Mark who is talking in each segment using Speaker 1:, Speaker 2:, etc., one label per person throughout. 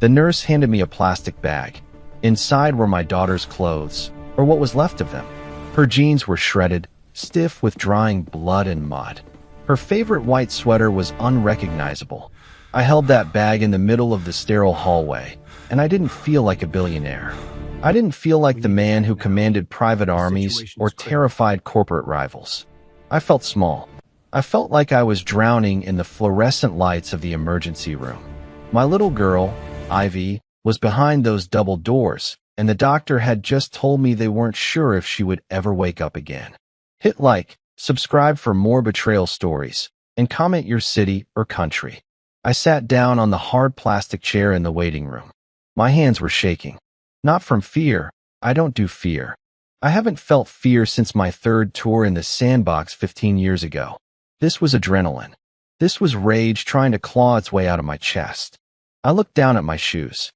Speaker 1: The nurse handed me a plastic bag. Inside were my daughter's clothes, or what was left of them. Her jeans were shredded, stiff with drying blood and mud. Her favorite white sweater was unrecognizable. I held that bag in the middle of the sterile hallway, and I didn't feel like a billionaire. I didn't feel like the man who commanded private armies or terrified corporate rivals. I felt small. I felt like I was drowning in the fluorescent lights of the emergency room. My little girl, Ivy, was behind those double doors, and the doctor had just told me they weren't sure if she would ever wake up again. Hit like, subscribe for more betrayal stories, and comment your city or country. I sat down on the hard plastic chair in the waiting room. My hands were shaking. Not from fear. I don't do fear. I haven't felt fear since my third tour in the sandbox 15 years ago. This was adrenaline. This was rage trying to claw its way out of my chest. I looked down at my shoes.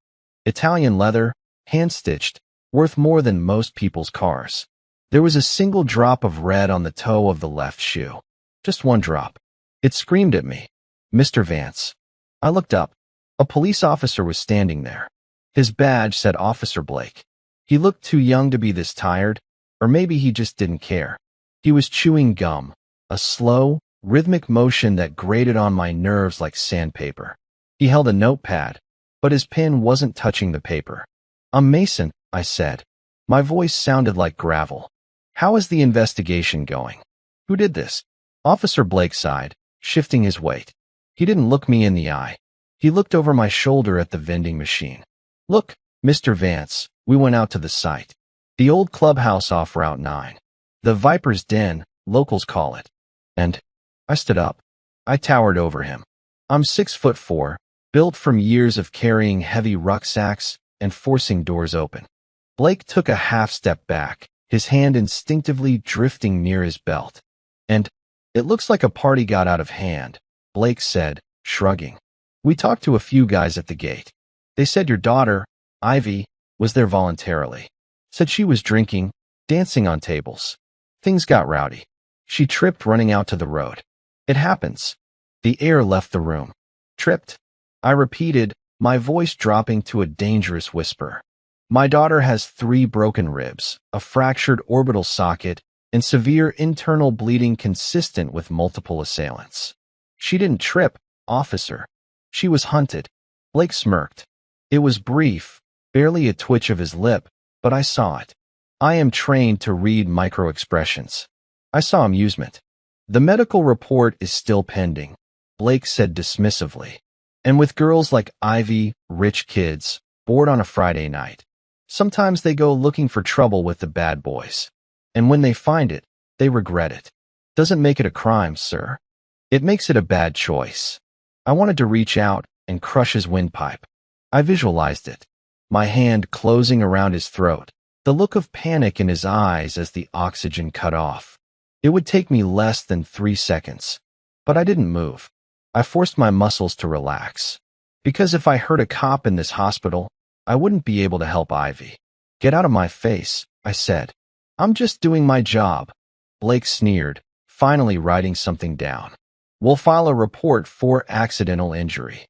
Speaker 1: Italian leather, hand-stitched, worth more than most people's cars. There was a single drop of red on the toe of the left shoe. Just one drop. It screamed at me. Mr. Vance. I looked up. A police officer was standing there. His badge said Officer Blake. He looked too young to be this tired, or maybe he just didn't care. He was chewing gum, a slow, rhythmic motion that grated on my nerves like sandpaper. He held a notepad, but his pen wasn't touching the paper. "I'm Mason," I said. My voice sounded like gravel. "How is the investigation going? Who did this?" Officer Blake sighed, shifting his weight. He didn't look me in the eye. He looked over my shoulder at the vending machine. "Look, Mr. Vance, we went out to the site. The old clubhouse off Route 9. The Viper's Den, locals call it." And I stood up. I towered over him. I'm 6'4", built from years of carrying heavy rucksacks and forcing doors open. Blake took a half step back, his hand instinctively drifting near his belt. "And it looks like a party got out of hand," Blake said, shrugging. "We talked to a few guys at the gate. They said your daughter, Ivy, was there voluntarily. Said she was drinking, dancing on tables. Things got rowdy. She tripped running out to the road. It happens." The air left the room. "Tripped?" I repeated, my voice dropping to a dangerous whisper. "My daughter has 3 broken ribs, a fractured orbital socket, and severe internal bleeding consistent with multiple assailants. She didn't trip, officer. She was hunted." Blake smirked. It was brief, barely a twitch of his lip, but I saw it. I am trained to read micro-expressions. I saw amusement. "The medical report is still pending," Blake said dismissively. "And with girls like Ivy, rich kids, bored on a Friday night, sometimes they go looking for trouble with the bad boys. And when they find it, they regret it. Doesn't make it a crime, sir. It makes it a bad choice." I wanted to reach out and crush his windpipe. I visualized it, my hand closing around his throat, the look of panic in his eyes as the oxygen cut off. It would take me less than 3 seconds. But I didn't move. I forced my muscles to relax. Because if I hurt a cop in this hospital, I wouldn't be able to help Ivy. "Get out of my face," I said. "I'm just doing my job." Blake sneered, finally writing something down. "We'll file a report for accidental injury.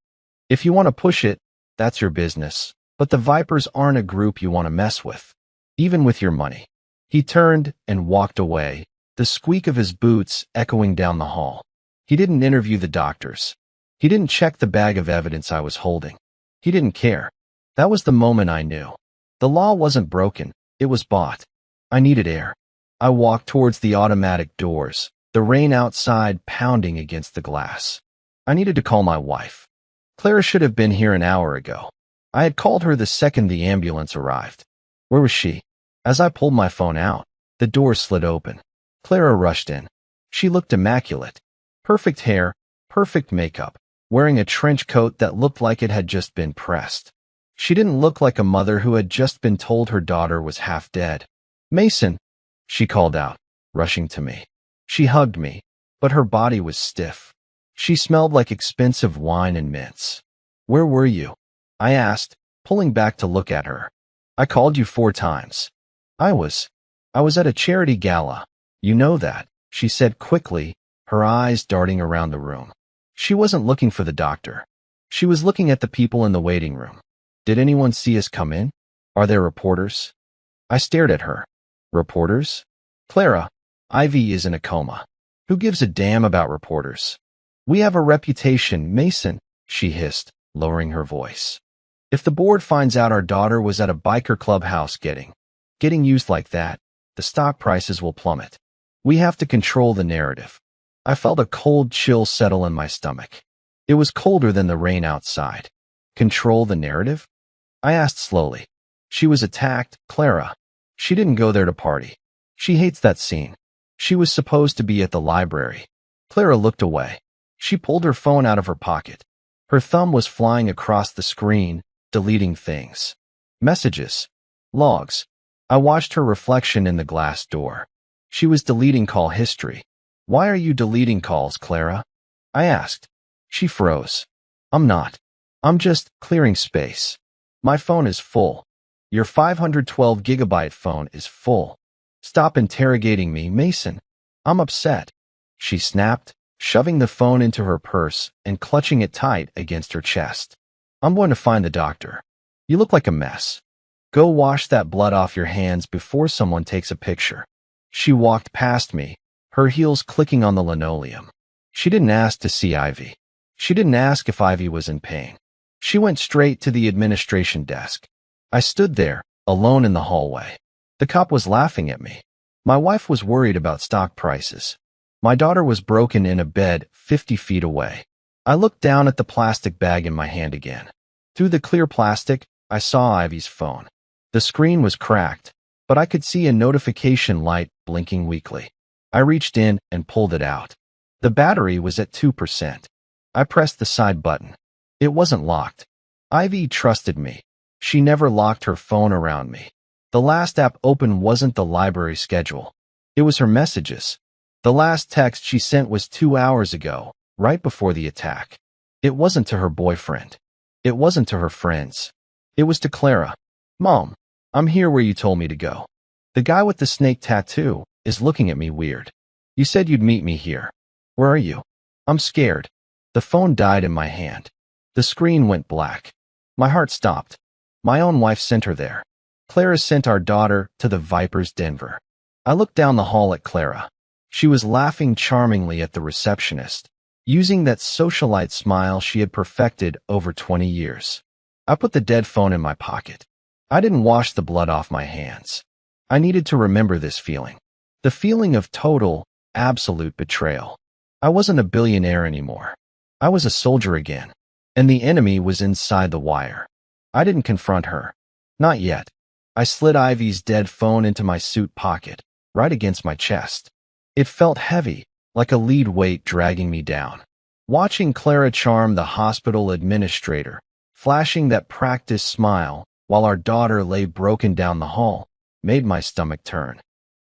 Speaker 1: If you want to push it, that's your business. But the Vipers aren't a group you want to mess with, even with your money." He turned and walked away, the squeak of his boots echoing down the hall. He didn't interview the doctors. He didn't check the bag of evidence I was holding. He didn't care. That was the moment I knew. The law wasn't broken, it was bought. I needed air. I walked towards the automatic doors, the rain outside pounding against the glass. I needed to call my wife. Clara should have been here an hour ago. I had called her the second the ambulance arrived. Where was she? As I pulled my phone out, the door slid open. Clara rushed in. She looked immaculate. Perfect hair, perfect makeup, wearing a trench coat that looked like it had just been pressed. She didn't look like a mother who had just been told her daughter was half dead. "Mason," she called out, rushing to me. She hugged me, but her body was stiff. She smelled like expensive wine and mints. "Where were you?" I asked, pulling back to look at her. "I called you 4 times. I was at a charity gala. You know that," she said quickly, her eyes darting around the room. She wasn't looking for the doctor. She was looking at the people in the waiting room. Did anyone see us come in? Are there reporters? I stared at her. Reporters? Clara, Ivy is in a coma. Who gives a damn about reporters? We have a reputation, Mason, she hissed, lowering her voice. If the board finds out our daughter was at a biker clubhouse getting used like that, the stock prices will plummet. We have to control the narrative. I felt a cold chill settle in my stomach. It was colder than the rain outside. Control the narrative? I asked slowly. She was attacked, Clara. She didn't go there to party. She hates that scene. She was supposed to be at the library. Clara looked away. She pulled her phone out of her pocket. Her thumb was flying across the screen, deleting things. Messages. Logs. I watched her reflection in the glass door. She was deleting call history. Why are you deleting calls, Clara? I asked. She froze. I'm not. I'm just clearing space. My phone is full. Your 512 gigabyte phone is full. Stop interrogating me, Mason. I'm upset. She snapped, shoving the phone into her purse and clutching it tight against her chest. I'm going to find the doctor. You look like a mess. Go wash that blood off your hands before someone takes a picture. She walked past me, her heels clicking on the linoleum. She didn't ask to see Ivy. She didn't ask if Ivy was in pain. She went straight to the administration desk. I stood there, alone in the hallway. The cop was laughing at me. My wife was worried about stock prices. My daughter was broken in a bed 50 feet away. I looked down at the plastic bag in my hand again. Through the clear plastic, I saw Ivy's phone. The screen was cracked, but I could see a notification light blinking weakly. I reached in and pulled it out. The battery was at 2%. I pressed the side button. It wasn't locked. Ivy trusted me. She never locked her phone around me. The last app open wasn't the library schedule. It was her messages. The last text she sent was 2 hours ago, right before the attack. It wasn't to her boyfriend. It wasn't to her friends. It was to Clara. Mom, I'm here where you told me to go. The guy with the snake tattoo is looking at me weird. You said you'd meet me here. Where are you? I'm scared. The phone died in my hand. The screen went black. My heart stopped. My own wife sent her there. Clara sent our daughter to the Vipers Denver. I looked down the hall at Clara. She was laughing charmingly at the receptionist, using that socialite smile she had perfected over 20 years. I put the dead phone in my pocket. I didn't wash the blood off my hands. I needed to remember this feeling. The feeling of total, absolute betrayal. I wasn't a billionaire anymore. I was a soldier again, and the enemy was inside the wire. I didn't confront her. Not yet. I slid Ivy's dead phone into my suit pocket, right against my chest. It felt heavy, like a lead weight dragging me down. Watching Clara charm the hospital administrator, flashing that practiced smile while our daughter lay broken down the hall, made my stomach turn.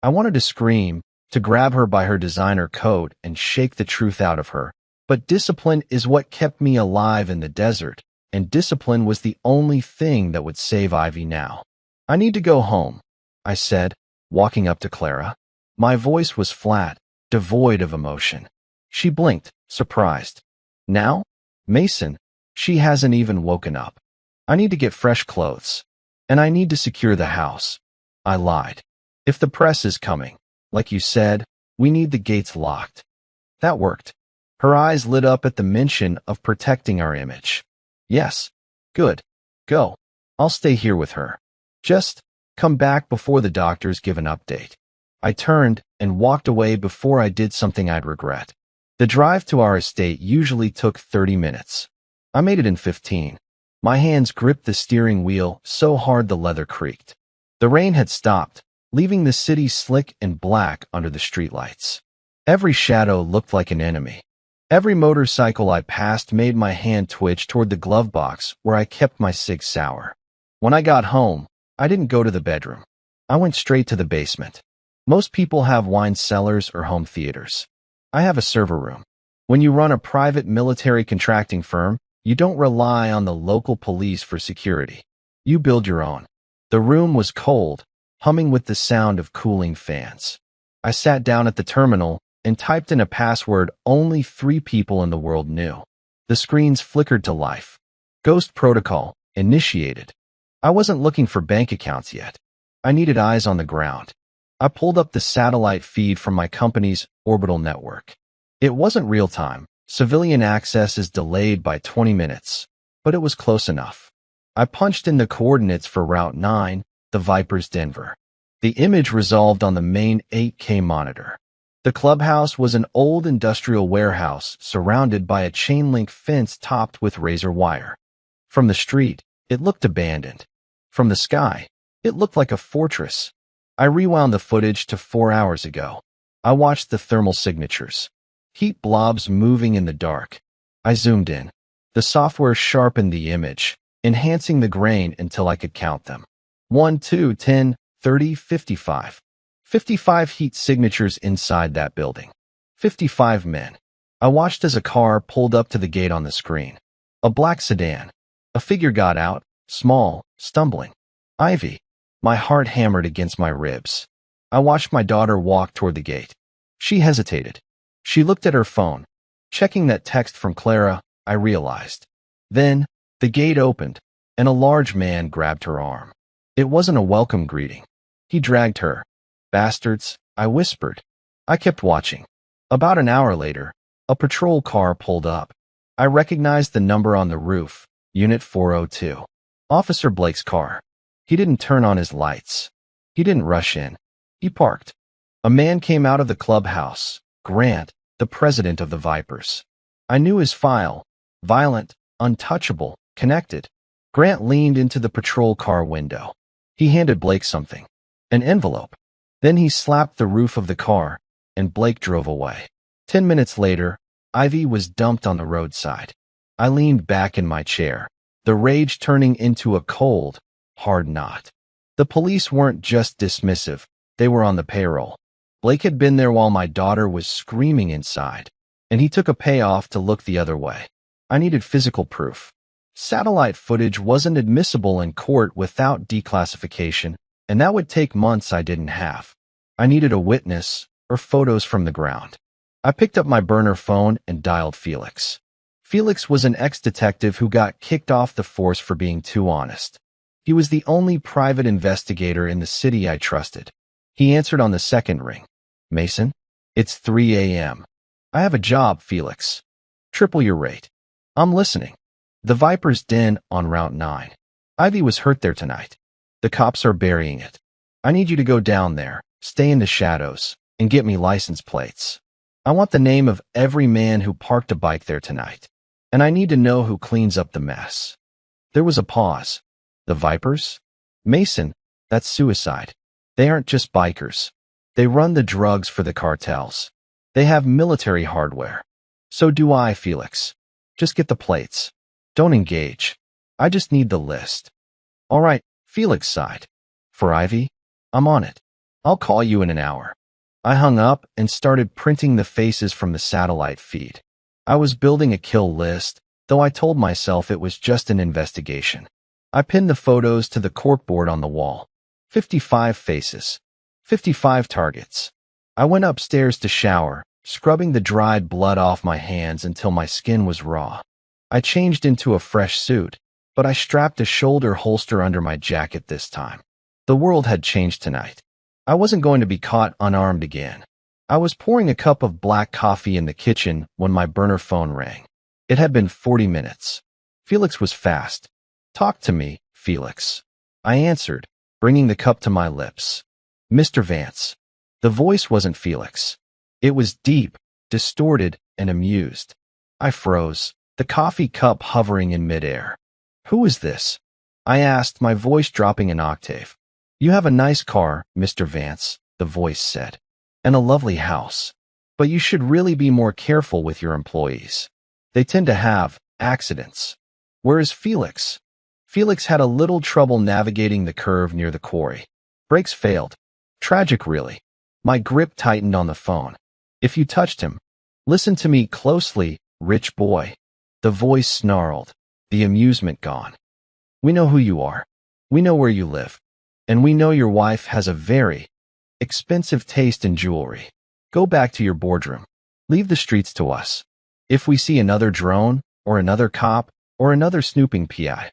Speaker 1: I wanted to scream, to grab her by her designer coat and shake the truth out of her, but discipline is what kept me alive in the desert, and discipline was the only thing that would save Ivy now. I need to go home, I said, walking up to Clara. My voice was flat, devoid of emotion. She blinked, surprised. Now? Mason, she hasn't even woken up. I need to get fresh clothes. And I need to secure the house. I lied. If the press is coming, like you said, we need the gates locked. That worked. Her eyes lit up at the mention of protecting our image. Yes. Good. Go. I'll stay here with her. Just come back before the doctors give an update. I turned and walked away before I did something I'd regret. The drive to our estate usually took 30 minutes. I made it in 15. My hands gripped the steering wheel so hard the leather creaked. The rain had stopped, leaving the city slick and black under the streetlights. Every shadow looked like an enemy. Every motorcycle I passed made my hand twitch toward the glove box where I kept my Sig Sauer. When I got home, I didn't go to the bedroom. I went straight to the basement. Most people have wine cellars or home theaters. I have a server room. When you run a private military contracting firm, you don't rely on the local police for security. You build your own. The room was cold, humming with the sound of cooling fans. I sat down at the terminal and typed in a password only 3 people in the world knew. The screens flickered to life. Ghost Protocol, Initiated. I wasn't looking for bank accounts yet. I needed eyes on the ground. I pulled up the satellite feed from my company's orbital network. It wasn't real time. Civilian access is delayed by 20 minutes, but it was close enough. I punched in the coordinates for Route 9, the Vipers, Denver. The image resolved on the main 8K monitor. The clubhouse was an old industrial warehouse surrounded by a chain-link fence topped with razor wire. From the street, it looked abandoned. From the sky, it looked like a fortress. I rewound the footage to 4 hours ago. I watched the thermal signatures. Heat blobs moving in the dark. I zoomed in. The software sharpened the image, enhancing the grain until I could count them. 1, 2, 10, 30, 55. 55 heat signatures inside that building. 55 men. I watched as a car pulled up to the gate on the screen. A black sedan. A figure got out, small, stumbling. Ivy. My heart hammered against my ribs. I watched my daughter walk toward the gate. She hesitated. She looked at her phone. Checking that text from Clara, I realized. Then, the gate opened, and a large man grabbed her arm. It wasn't a welcome greeting. He dragged her. Bastards, I whispered. I kept watching. About an hour later, a patrol car pulled up. I recognized the number on the roof, Unit 402. Officer Blake's car. He didn't turn on his lights. He didn't rush in. He parked. A man came out of the clubhouse, Grant, the president of the Vipers. I knew his file. Violent, untouchable, connected. Grant leaned into the patrol car window. He handed Blake something. An envelope. Then he slapped the roof of the car, and Blake drove away. 10 minutes later, Ivy was dumped on the roadside. I leaned back in my chair, the rage turning into a cold, hard knot. The police weren't just dismissive, they were on the payroll. Blake had been there while my daughter was screaming inside, and he took a payoff to look the other way. I needed physical proof. Satellite footage wasn't admissible in court without declassification, and that would take months I didn't have. I needed a witness, or photos from the ground. I picked up my burner phone and dialed Felix. Felix was an ex-detective who got kicked off the force for being too honest. He was the only private investigator in the city I trusted. He answered on the second ring. Mason? It's 3 a.m. I have a job, Felix. Triple your rate. I'm listening. The Viper's Den on Route 9. Ivy was hurt there tonight. The cops are burying it. I need you to go down there, stay in the shadows, and get me license plates. I want the name of every man who parked a bike there tonight. And I need to know who cleans up the mess. There was a pause. The Vipers? Mason, that's suicide. They aren't just bikers. They run the drugs for the cartels. They have military hardware. So do I, Felix. Just get the plates. Don't engage. I just need the list. All right, Felix sighed. For Ivy? I'm on it. I'll call you in an hour. I hung up and started printing the faces from the satellite feed. I was building a kill list, though I told myself it was just an investigation. I pinned the photos to the corkboard on the wall. 55 faces. 55 targets. I went upstairs to shower, scrubbing the dried blood off my hands until my skin was raw. I changed into a fresh suit, but I strapped a shoulder holster under my jacket this time. The world had changed tonight. I wasn't going to be caught unarmed again. I was pouring a cup of black coffee in the kitchen when my burner phone rang. It had been 40 minutes. Felix was fast. Talk to me, Felix. I answered, bringing the cup to my lips. Mr. Vance. The voice wasn't Felix. It was deep, distorted, and amused. I froze, the coffee cup hovering in midair. Who is this? I asked, my voice dropping an octave. You have a nice car, Mr. Vance, the voice said, and a lovely house. But you should really be more careful with your employees. They tend to have accidents. Where is Felix? Felix had a little trouble navigating the curve near the quarry. Brakes failed. Tragic, really. My grip tightened on the phone. If you touched him. Listen to me closely, rich boy. The voice snarled, the amusement gone. We know who you are. We know where you live. And we know your wife has a very expensive taste in jewelry. Go back to your boardroom. Leave the streets to us. If we see another drone, or another cop, or another snooping PI,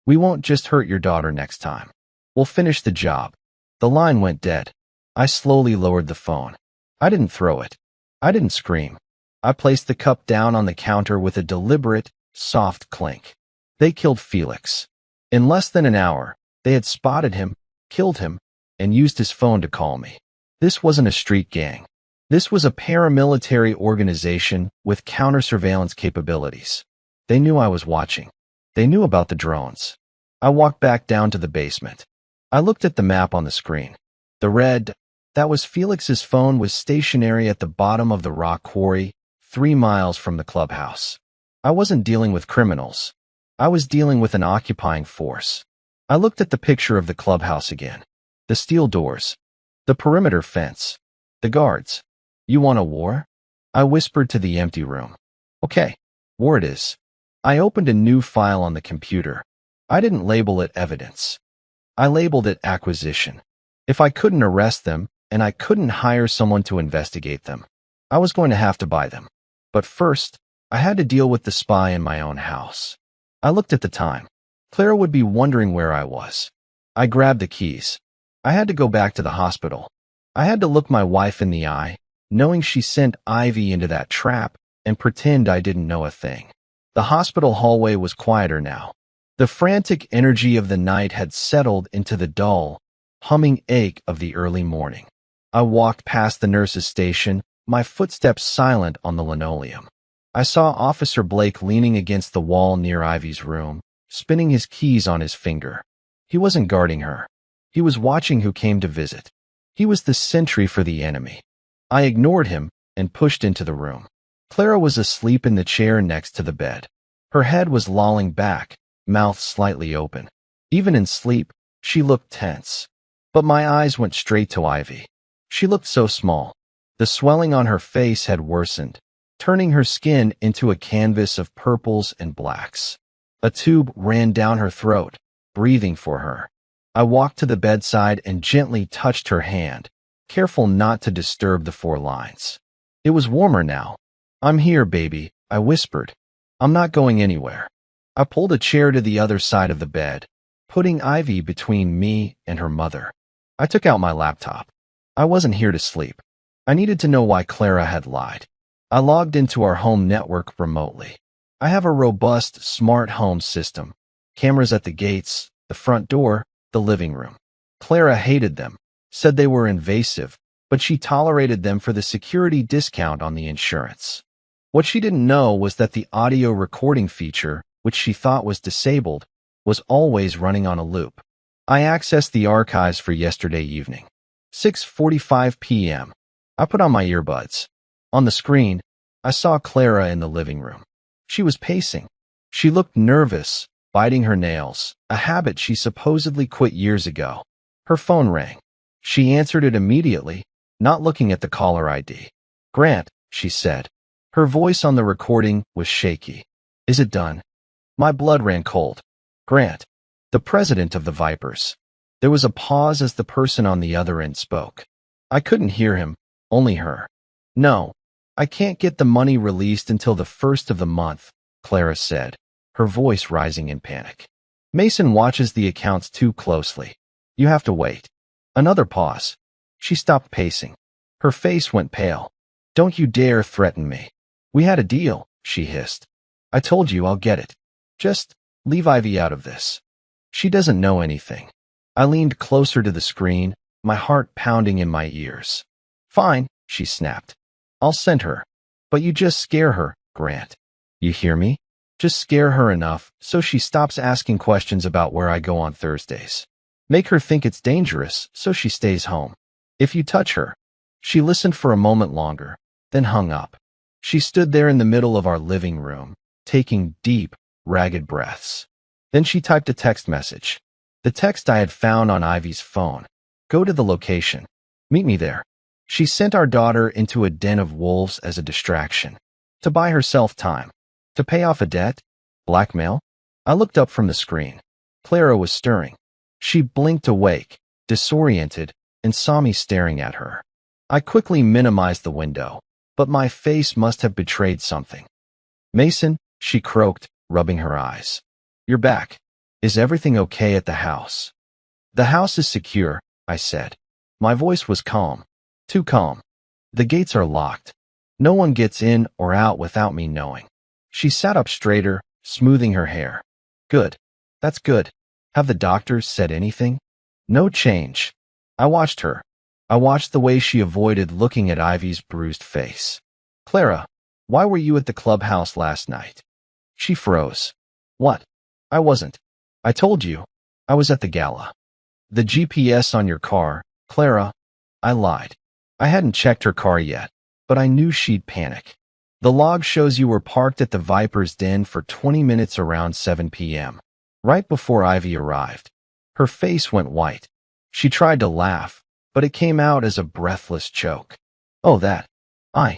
Speaker 1: We won't just hurt your daughter next time. We'll finish the job." The line went dead. I slowly lowered the phone. I didn't throw it. I didn't scream. I placed the cup down on the counter with a deliberate, soft clink. They killed Felix. In less than an hour, they had spotted him, killed him, and used his phone to call me. This wasn't a street gang. This was a paramilitary organization with counter-surveillance capabilities. They knew I was watching. They knew about the drones. I walked back down to the basement. I looked at the map on the screen. The red, that was Felix's phone, was stationary at the bottom of the rock quarry, 3 miles from the clubhouse. I wasn't dealing with criminals. I was dealing with an occupying force. I looked at the picture of the clubhouse again. The steel doors. The perimeter fence. The guards. "You want a war?" I whispered to the empty room. "Okay, war it is." I opened a new file on the computer. I didn't label it evidence. I labeled it acquisition. If I couldn't arrest them, and I couldn't hire someone to investigate them, I was going to have to buy them. But first, I had to deal with the spy in my own house. I looked at the time. Clara would be wondering where I was. I grabbed the keys. I had to go back to the hospital. I had to look my wife in the eye, knowing she sent Ivy into that trap, and pretend I didn't know a thing. The hospital hallway was quieter now. The frantic energy of the night had settled into the dull, humming ache of the early morning. I walked past the nurse's station, my footsteps silent on the linoleum. I saw Officer Blake leaning against the wall near Ivy's room, spinning his keys on his finger. He wasn't guarding her. He was watching who came to visit. He was the sentry for the enemy. I ignored him and pushed into the room. Clara was asleep in the chair next to the bed. Her head was lolling back, mouth slightly open. Even in sleep, she looked tense. But my eyes went straight to Ivy. She looked so small. The swelling on her face had worsened, turning her skin into a canvas of purples and blacks. A tube ran down her throat, breathing for her. I walked to the bedside and gently touched her hand, careful not to disturb the 4 lines. It was warmer now. "I'm here, baby," I whispered. "I'm not going anywhere." I pulled a chair to the other side of the bed, putting Ivy between me and her mother. I took out my laptop. I wasn't here to sleep. I needed to know why Clara had lied. I logged into our home network remotely. I have a robust, smart home system. Cameras at the gates, the front door, the living room. Clara hated them, said they were invasive, but she tolerated them for the security discount on the insurance. What she didn't know was that the audio recording feature, which she thought was disabled, was always running on a loop. I accessed the archives for yesterday evening. 6:45 p.m. I put on my earbuds. On the screen, I saw Clara in the living room. She was pacing. She looked nervous, biting her nails, a habit she supposedly quit years ago. Her phone rang. She answered it immediately, not looking at the caller ID. "Grant," she said. Her voice on the recording was shaky. "Is it done?" My blood ran cold. "Grant, the president of the Vipers." There was a pause as the person on the other end spoke. I couldn't hear him, only her. "No, I can't get the money released until the 1st of the month," Clara said, her voice rising in panic. "Mason watches the accounts too closely. You have to wait." Another pause. She stopped pacing. Her face went pale. "Don't you dare threaten me. We had a deal," she hissed. "I told you I'll get it. Just leave Ivy out of this. She doesn't know anything." I leaned closer to the screen, my heart pounding in my ears. "Fine," she snapped. "I'll send her. But you just scare her, Grant. You hear me? Just scare her enough so she stops asking questions about where I go on Thursdays. Make her think it's dangerous so she stays home. If you touch her." She listened for a moment longer, then hung up. She stood there in the middle of our living room, taking deep, ragged breaths. Then she typed a text message. The text I had found on Ivy's phone. "Go to the location. Meet me there." She sent our daughter into a den of wolves as a distraction. To buy herself time. To pay off a debt? Blackmail? I looked up from the screen. Clara was stirring. She blinked awake, disoriented, and saw me staring at her. I quickly minimized the window, but my face must have betrayed something. "Mason," she croaked, rubbing her eyes. "You're back. Is everything okay at the house? The house is secure, I said. My voice was calm. Too calm. The gates are locked. No one gets in or out without me knowing. She sat up straighter, smoothing her hair. Good. That's good. Have the doctors said anything? No change. I watched her. I watched the way she avoided looking at Ivy's bruised face. Clara, why were you at the clubhouse last night? She froze. What? I wasn't. I told you. I was at the gala. The GPS on your car, Clara. I lied. I hadn't checked her car yet, but I knew she'd panic. The log shows you were parked at the Viper's Den for 20 minutes around 7 p.m., right before Ivy arrived. Her face went white. She tried to laugh, but it came out as a breathless choke. Oh, that. I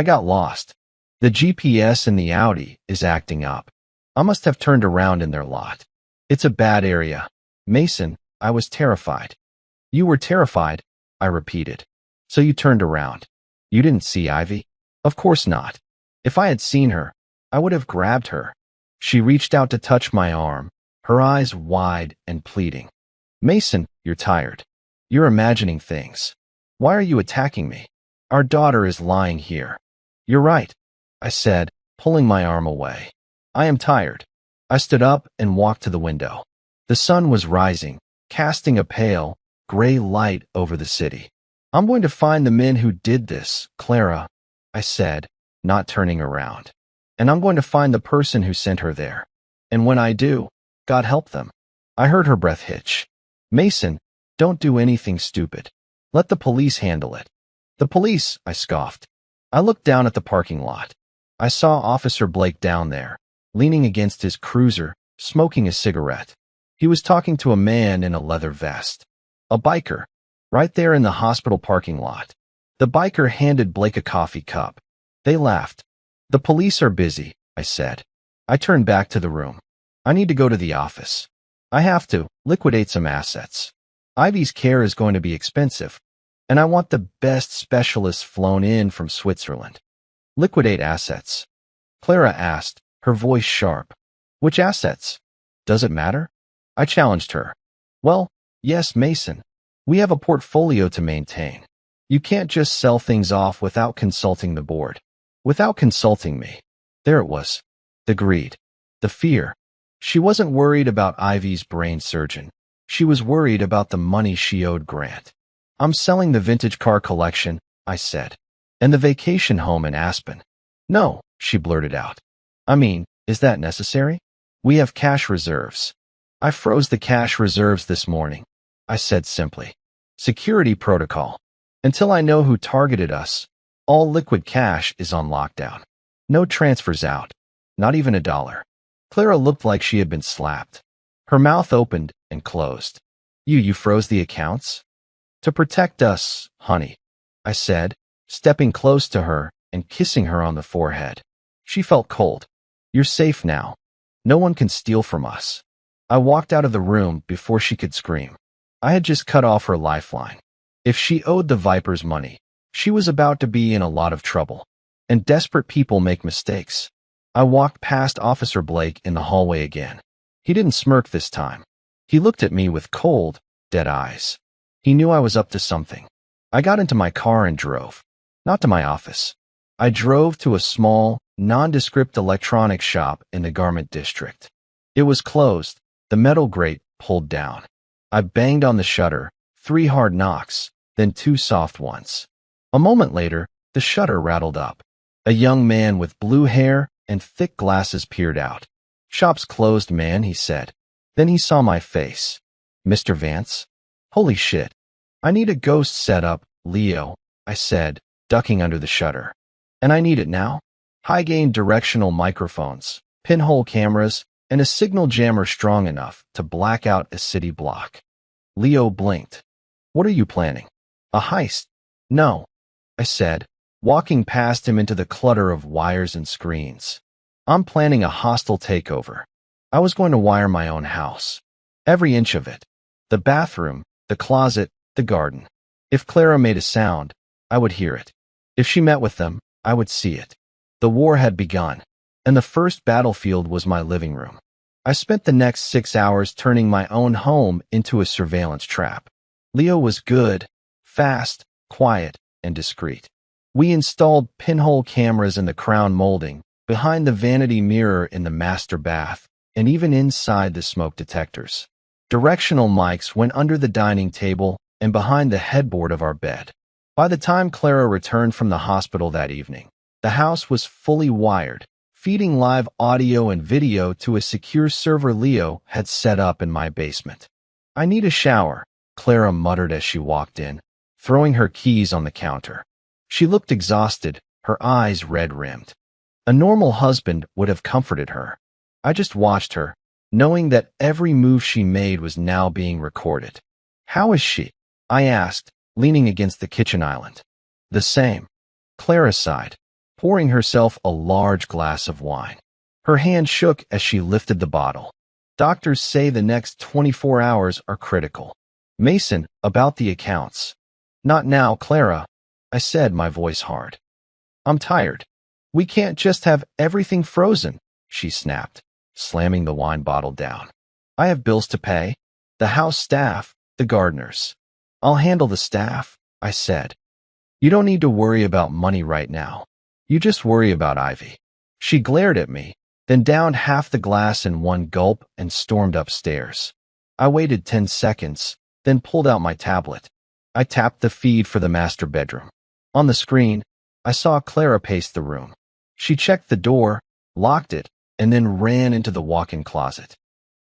Speaker 1: got lost. The GPS in the Audi is acting up. I must have turned around in their lot. It's a bad area. Mason, I was terrified. You were terrified, I repeated. So you turned around. You didn't see Ivy? Of course not. If I had seen her, I would have grabbed her. She reached out to touch my arm, her eyes wide and pleading. Mason, you're tired. You're imagining things. Why are you attacking me? Our daughter is lying here. You're right, I said, pulling my arm away. I am tired. I stood up and walked to the window. The sun was rising, casting a pale, gray light over the city. I'm going to find the men who did this, Clara, I said, not turning around. And I'm going to find the person who sent her there. And when I do, God help them. I heard her breath hitch. Mason, don't do anything stupid. Let the police handle it. The police, I scoffed. I looked down at the parking lot. I saw Officer Blake down there, leaning against his cruiser, smoking a cigarette. He was talking to a man in a leather vest. A biker, right there in the hospital parking lot. The biker handed Blake a coffee cup. They laughed. The police are busy, I said. I turned back to the room. I need to go to the office. I have to liquidate some assets. Ivy's care is going to be expensive, and I want the best specialists flown in from Switzerland. Liquidate assets? Clara asked, her voice sharp. Which assets? Does it matter? I challenged her. Well, yes, Mason. We have a portfolio to maintain. You can't just sell things off without consulting the board. Without consulting me. There it was. The greed. The fear. She wasn't worried about Ivy's brain surgeon. She was worried about the money she owed Grant. I'm selling the vintage car collection, I said. And the vacation home in Aspen. No, she blurted out. I mean, is that necessary? We have cash reserves. I froze the cash reserves this morning, I said simply. Security protocol. Until I know who targeted us, all liquid cash is on lockdown. No transfers out. Not even $1. Clara looked like she had been slapped. Her mouth opened and closed. You froze the accounts? To protect us, honey, I said, stepping close to her and kissing her on the forehead. She felt cold. You're safe now. No one can steal from us. I walked out of the room before she could scream. I had just cut off her lifeline. If she owed the Vipers money, she was about to be in a lot of trouble. And desperate people make mistakes. I walked past Officer Blake in the hallway again. He didn't smirk this time. He looked at me with cold, dead eyes. He knew I was up to something. I got into my car and drove. Not to my office. I drove to a small, nondescript electronics shop in the garment district. It was closed, the metal grate pulled down. I banged on the shutter, 3 hard knocks, then 2 soft ones. A moment later, the shutter rattled up. A young man with blue hair and thick glasses peered out. Shop's closed, man, he said. Then he saw my face. Mr. Vance? Holy shit. I need a ghost setup, Leo, I said, ducking under the shutter. And I need it now? High-gain directional microphones, pinhole cameras, and a signal jammer strong enough to black out a city block. Leo blinked. What are you planning? A heist? No, I said, walking past him into the clutter of wires and screens. I'm planning a hostile takeover. I was going to wire my own house. Every inch of it. The bathroom, the closet, the garden. If Clara made a sound, I would hear it. If she met with them, I would see it. The war had begun, and the first battlefield was my living room. I spent the next 6 hours turning my own home into a surveillance trap. Leo was good, fast, quiet, and discreet. We installed pinhole cameras in the crown molding, behind the vanity mirror in the master bath, and even inside the smoke detectors. Directional mics went under the dining table and behind the headboard of our bed. By the time Clara returned from the hospital that evening, the house was fully wired, feeding live audio and video to a secure server Leo had set up in my basement. "I need a shower," Clara muttered as she walked in, throwing her keys on the counter. She looked exhausted, her eyes red-rimmed. A normal husband would have comforted her. I just watched her, knowing that every move she made was now being recorded. "How is she?" I asked, leaning against the kitchen island. "The same," Clara sighed, pouring herself a large glass of wine. Her hand shook as she lifted the bottle. "Doctors say the next 24 hours are critical." "Mason, about the accounts." "Not now, Clara," I said, my voice hard. "I'm tired. We can't just have everything frozen," she snapped, slamming the wine bottle down. "I have bills to pay. The house staff, the gardeners." "I'll handle the staff," I said. "You don't need to worry about money right now. You just worry about Ivy." She glared at me, then downed half the glass in one gulp and stormed upstairs. I waited 10 seconds, then pulled out my tablet. I tapped the feed for the master bedroom. On the screen, I saw Clara pace the room. She checked the door, locked it, and then ran into the walk-in closet.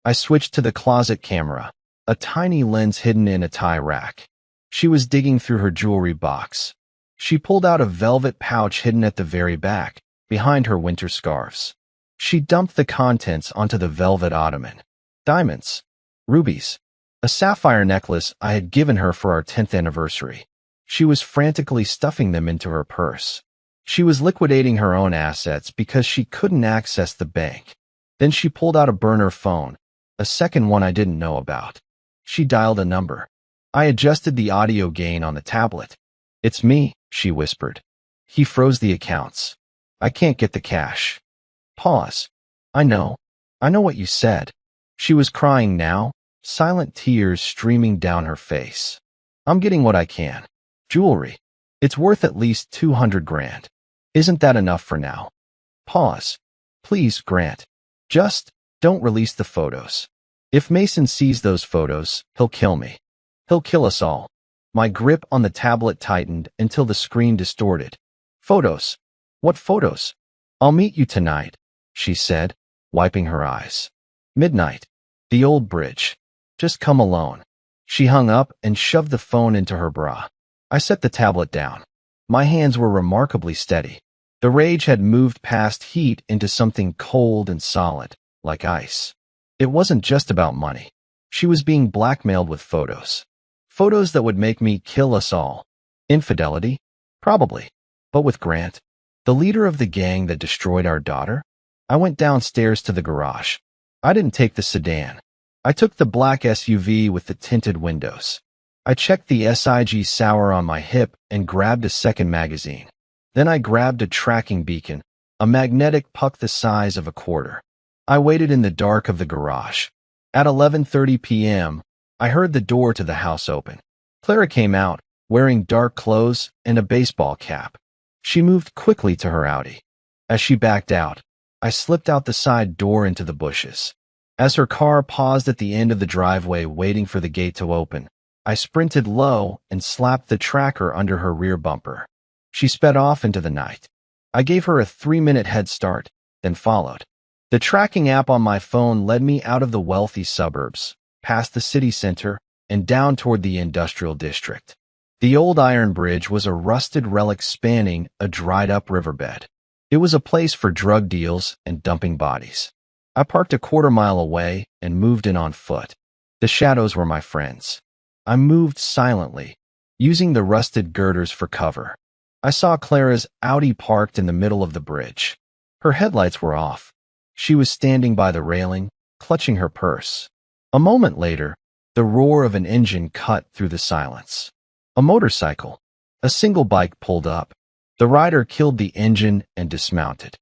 Speaker 1: I switched to the closet camera, a tiny lens hidden in a tie rack. She was digging through her jewelry box. She pulled out a velvet pouch hidden at the very back, behind her winter scarves. She dumped the contents onto the velvet ottoman. Diamonds, rubies, a sapphire necklace I had given her for our 10th anniversary. She was frantically stuffing them into her purse. She was liquidating her own assets because she couldn't access the bank. Then she pulled out a burner phone, a second one I didn't know about. She dialed a number. I adjusted the audio gain on the tablet. "It's me," she whispered. "He froze the accounts. I can't get the cash." Pause. I know what you said." She was crying now, silent tears streaming down her face. "I'm getting what I can. Jewelry. It's worth at least 200 grand. Isn't that enough for now?" Pause. "Please, Grant. Just don't release the photos. If Mason sees those photos, he'll kill me. He'll kill us all." My grip on the tablet tightened until the screen distorted. "Photos? What photos?" "I'll meet you tonight," she said, wiping her eyes. "Midnight. The old bridge. Just come alone." She hung up and shoved the phone into her bra. I set the tablet down. My hands were remarkably steady. The rage had moved past heat into something cold and solid, like ice. It wasn't just about money. She was being blackmailed with photos. Photos that would make me kill us all. Infidelity? Probably. But with Grant, the leader of the gang that destroyed our daughter? I went downstairs to the garage. I didn't take the sedan. I took the black SUV with the tinted windows. I checked the SIG Sauer on my hip and grabbed a second magazine. Then I grabbed a tracking beacon, a magnetic puck the size of a quarter. I waited in the dark of the garage. At 11:30 p.m., I heard the door to the house open. Clara came out, wearing dark clothes and a baseball cap. She moved quickly to her Audi. As she backed out, I slipped out the side door into the bushes. As her car paused at the end of the driveway waiting for the gate to open, I sprinted low and slapped the tracker under her rear bumper. She sped off into the night. I gave her a 3-minute head start, then followed. The tracking app on my phone led me out of the wealthy suburbs, past the city center, and down toward the industrial district. The old iron bridge was a rusted relic spanning a dried-up riverbed. It was a place for drug deals and dumping bodies. I parked a quarter-mile away and moved in on foot. The shadows were my friends. I moved silently, using the rusted girders for cover. I saw Clara's Audi parked in the middle of the bridge. Her headlights were off. She was standing by the railing, clutching her purse. A moment later, the roar of an engine cut through the silence. A motorcycle, a single bike pulled up. The rider killed the engine and dismounted.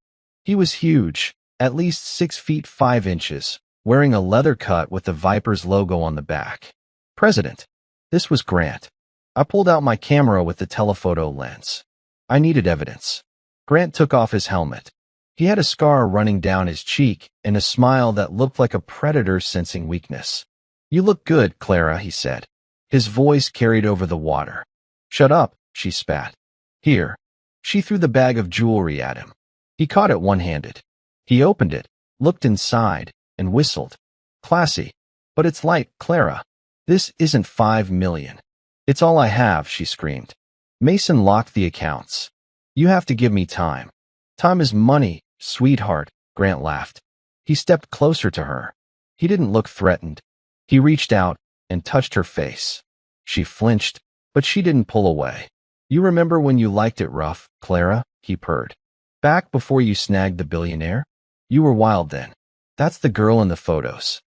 Speaker 1: He was huge, at least 6 feet 5 inches, wearing a leather cut with the Viper's logo on the back. President. This was Grant. I pulled out my camera with the telephoto lens. I needed evidence. Grant took off his helmet. He had a scar running down his cheek and a smile that looked like a predator sensing weakness. You look good, Clara, he said. His voice carried over the water. Shut up, she spat. Here. She threw the bag of jewelry at him. He caught it one-handed. He opened it, looked inside, and whistled. Classy. But it's light, Clara. This isn't 5 million. It's all I have, she screamed. Mason locked the accounts. You have to give me time. Time is money, sweetheart, Grant laughed. He stepped closer to her. He didn't look threatened. He reached out and touched her face. She flinched, but she didn't pull away. You remember when you liked it rough, Clara? He purred. Back before you snagged the billionaire? You were wild then. That's the girl in the photos.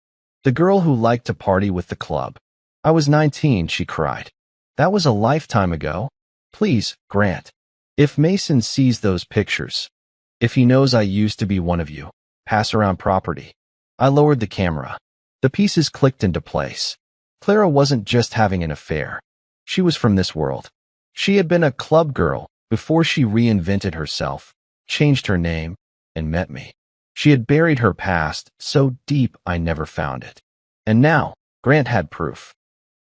Speaker 1: The girl who liked to party with the club. I was 19, she cried. That was a lifetime ago. Please, Grant. If Mason sees those pictures, if he knows I used to be one of you, pass around property. I lowered the camera. The pieces clicked into place. Clara wasn't just having an affair. She was from this world. She had been a club girl before she reinvented herself, changed her name, and met me. She had buried her past so deep I never found it. And now, Grant had proof.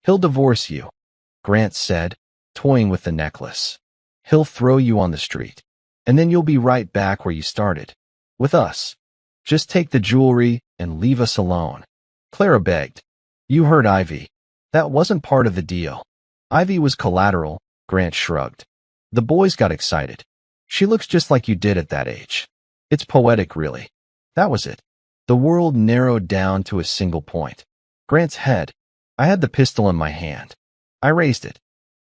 Speaker 1: He'll divorce you, Grant said, toying with the necklace. He'll throw you on the street. And then you'll be right back where you started. With us. Just take the jewelry and leave us alone. Clara begged. You heard Ivy. That wasn't part of the deal. Ivy was collateral, Grant shrugged. The boys got excited. She looks just like you did at that age. It's poetic, really. That was it. The world narrowed down to a single point. Grant's head. I had the pistol in my hand. I raised it.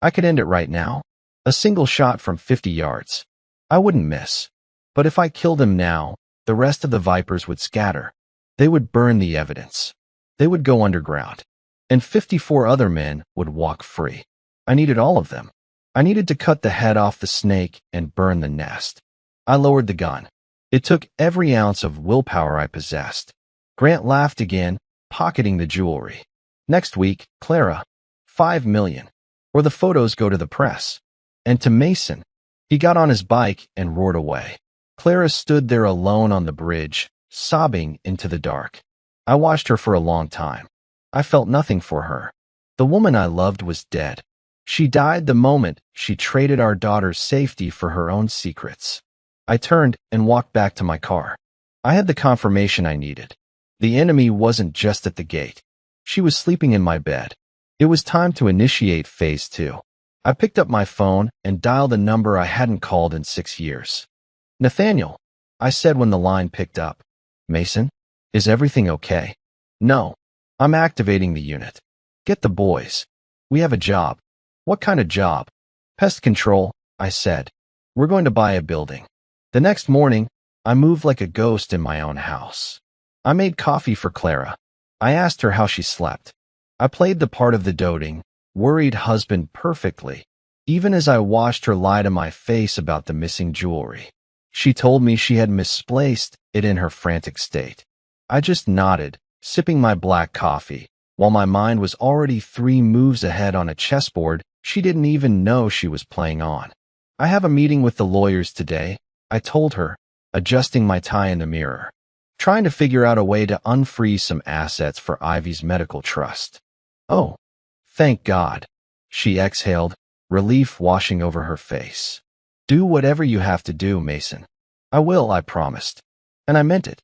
Speaker 1: I could end it right now. A single shot from 50 yards. I wouldn't miss. But if I killed him now, the rest of the Vipers would scatter. They would burn the evidence. They would go underground. And 54 other men would walk free. I needed all of them. I needed to cut the head off the snake and burn the nest. I lowered the gun. It took every ounce of willpower I possessed. Grant laughed again, pocketing the jewelry. Next week, Clara. 5 million. Or the photos go to the press. And to Mason. He got on his bike and roared away. Clara stood there alone on the bridge, sobbing into the dark. I watched her for a long time. I felt nothing for her. The woman I loved was dead. She died the moment she traded our daughter's safety for her own secrets. I turned and walked back to my car. I had the confirmation I needed. The enemy wasn't just at the gate. She was sleeping in my bed. It was time to initiate phase 2. I picked up my phone and dialed a number I hadn't called in 6 years. Nathaniel, I said when the line picked up. Mason, is everything okay? No. I'm activating the unit. Get the boys. We have a job. What kind of job? Pest control, I said. We're going to buy a building. The next morning, I moved like a ghost in my own house. I made coffee for Clara. I asked her how she slept. I played the part of the doting, worried husband perfectly, even as I watched her lie to my face about the missing jewelry. She told me she had misplaced it in her frantic state. I just nodded, sipping my black coffee, while my mind was already 3 moves ahead on a chessboard she didn't even know she was playing on. I have a meeting with the lawyers today, I told her, adjusting my tie in the mirror, trying to figure out a way to unfreeze some assets for Ivy's medical trust. Oh, thank God. She exhaled, relief washing over her face. Do whatever you have to do, Mason. I will, I promised. And I meant it.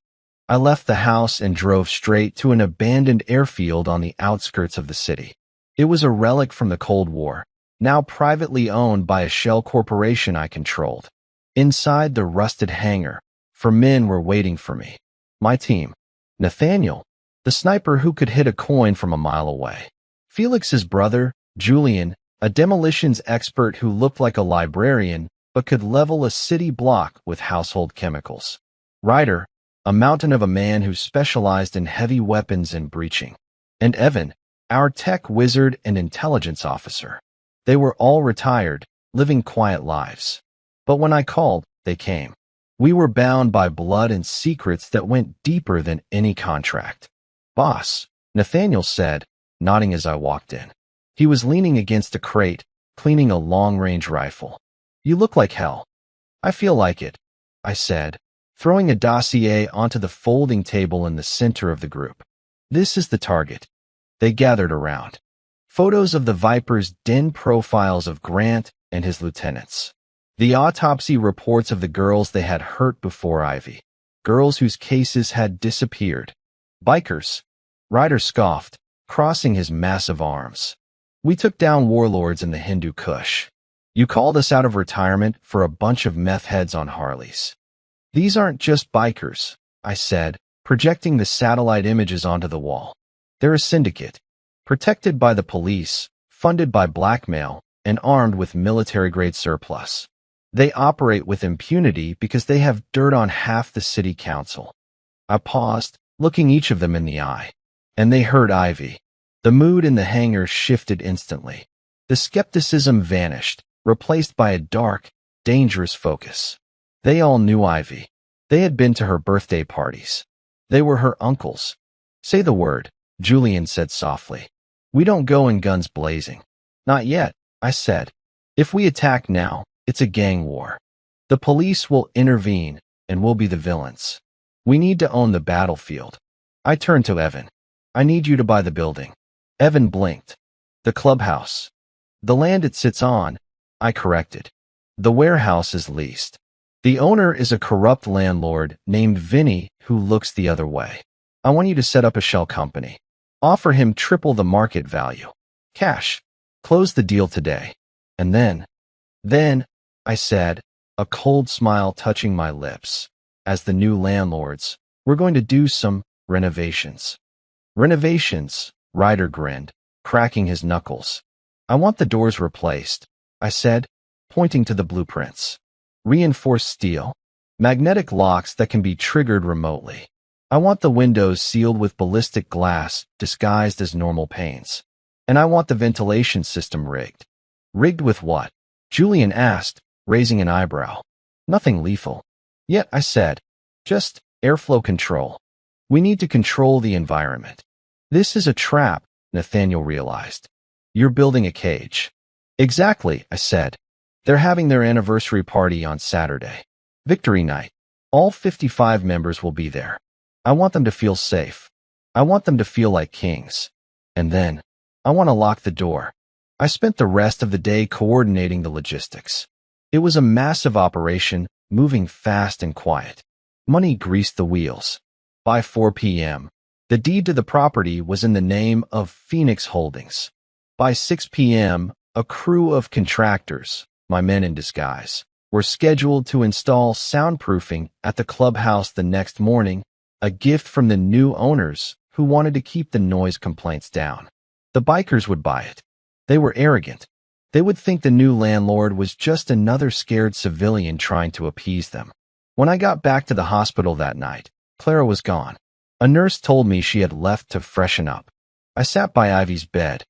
Speaker 1: I left the house and drove straight to an abandoned airfield on the outskirts of the city. It was a relic from the Cold War, now privately owned by a shell corporation I controlled. Inside the rusted hangar, 4 men were waiting for me. My team. Nathaniel, the sniper who could hit a coin from a mile away. Felix's brother, Julian, a demolitions expert who looked like a librarian but could level a city block with household chemicals. Ryder, a mountain of a man who specialized in heavy weapons and breaching. And Evan, our tech wizard and intelligence officer. They were all retired, living quiet lives. But when I called, they came. We were bound by blood and secrets that went deeper than any contract. "Boss," Nathaniel said, nodding as I walked in. He was leaning against a crate, cleaning a long-range rifle. "You look like hell." "I feel like it," I said, throwing a dossier onto the folding table in the center of the group. "This is the target." They gathered around. Photos of the Viper's den, profiles of Grant and his lieutenants. The autopsy reports of the girls they had hurt before Ivy. Girls whose cases had disappeared. "Bikers," Ryder scoffed, crossing his massive arms. "We took down warlords in the Hindu Kush. You called us out of retirement for a bunch of meth heads on Harleys." "These aren't just bikers," I said, projecting the satellite images onto the wall. "They're a syndicate, protected by the police, funded by blackmail, and armed with military-grade surplus. They operate with impunity because they have dirt on half the city council." I paused, looking each of them in the eye. "And they hurt Ivy." The mood in the hangar shifted instantly. The skepticism vanished, replaced by a dark, dangerous focus. They all knew Ivy. They had been to her birthday parties. They were her uncles. "Say the word," Julian said softly. "We don't go in guns blazing." "Not yet," I said. "If we attack now, it's a gang war. The police will intervene, and we'll be the villains. We need to own the battlefield." I turned to Evan. "I need you to buy the building." Evan blinked. "The clubhouse." "The land it sits on," I corrected. "The warehouse is leased. The owner is a corrupt landlord named Vinny who looks the other way. I want you to set up a shell company. Offer him triple the market value. Cash. Close the deal today. And then, I said, a cold smile touching my lips. As the new landlords, we're going to do some renovations." "Renovations," Ryder grinned, cracking his knuckles. "I want the doors replaced," I said, pointing to the blueprints. "Reinforced steel. Magnetic locks that can be triggered remotely. I want the windows sealed with ballistic glass disguised as normal panes. And I want the ventilation system rigged." "Rigged with what?" Julian asked, raising an eyebrow. "Nothing lethal." "Yet," I said. "Just airflow control. We need to control the environment." "This is a trap," Nathaniel realized. "You're building a cage." "Exactly," I said. "They're having their anniversary party on Saturday. Victory night. All 55 members will be there. I want them to feel safe. I want them to feel like kings. And then, I want to lock the door." I spent the rest of the day coordinating the logistics. It was a massive operation, moving fast and quiet. Money greased the wheels. By 4 p.m., the deed to the property was in the name of Phoenix Holdings. By 6 p.m., a crew of contractors, my men in disguise, were scheduled to install soundproofing at the clubhouse the next morning, a gift from the new owners who wanted to keep the noise complaints down. The bikers would buy it. They were arrogant. They would think the new landlord was just another scared civilian trying to appease them. When I got back to the hospital that night, Clara was gone. A nurse told me she had left to freshen up. I sat by Ivy's bed.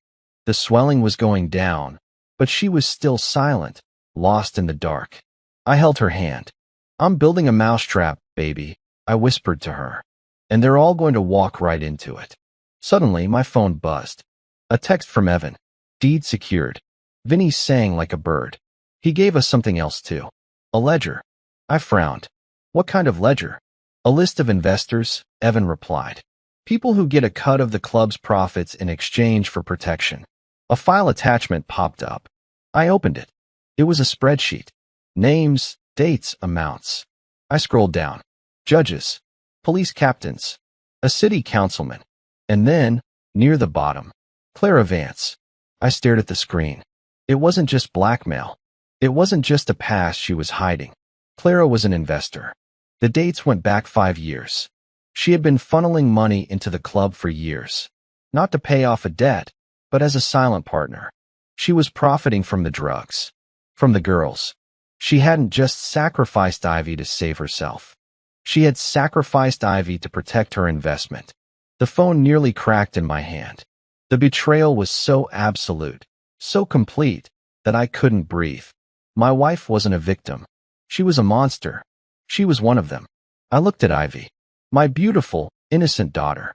Speaker 1: The swelling was going down, but she was still silent, lost in the dark. I held her hand. "I'm building a mousetrap, baby," I whispered to her. "And they're all going to walk right into it." Suddenly, my phone buzzed. A text from Evan. "Deed secured." Vinny sang like a bird. He gave us something else too. A ledger. I frowned. "What kind of ledger?" "A list of investors," Evan replied. "People who get a cut of the club's profits in exchange for protection." A file attachment popped up. I opened it. It was a spreadsheet. Names, dates, amounts. I scrolled down. Judges, police captains, a city councilman. And then, near the bottom, Clara Vance. I stared at the screen. It wasn't just blackmail. It wasn't just a past she was hiding. Clara was an investor. The dates went back 5 years. She had been funneling money into the club for years. Not to pay off a debt, but as a silent partner. She was profiting from the drugs. From the girls. She hadn't just sacrificed Ivy to save herself. She had sacrificed Ivy to protect her investment. The phone nearly cracked in my hand. The betrayal was so absolute, so complete, that I couldn't breathe. My wife wasn't a victim. She was a monster. She was one of them. I looked at Ivy. My beautiful, innocent daughter.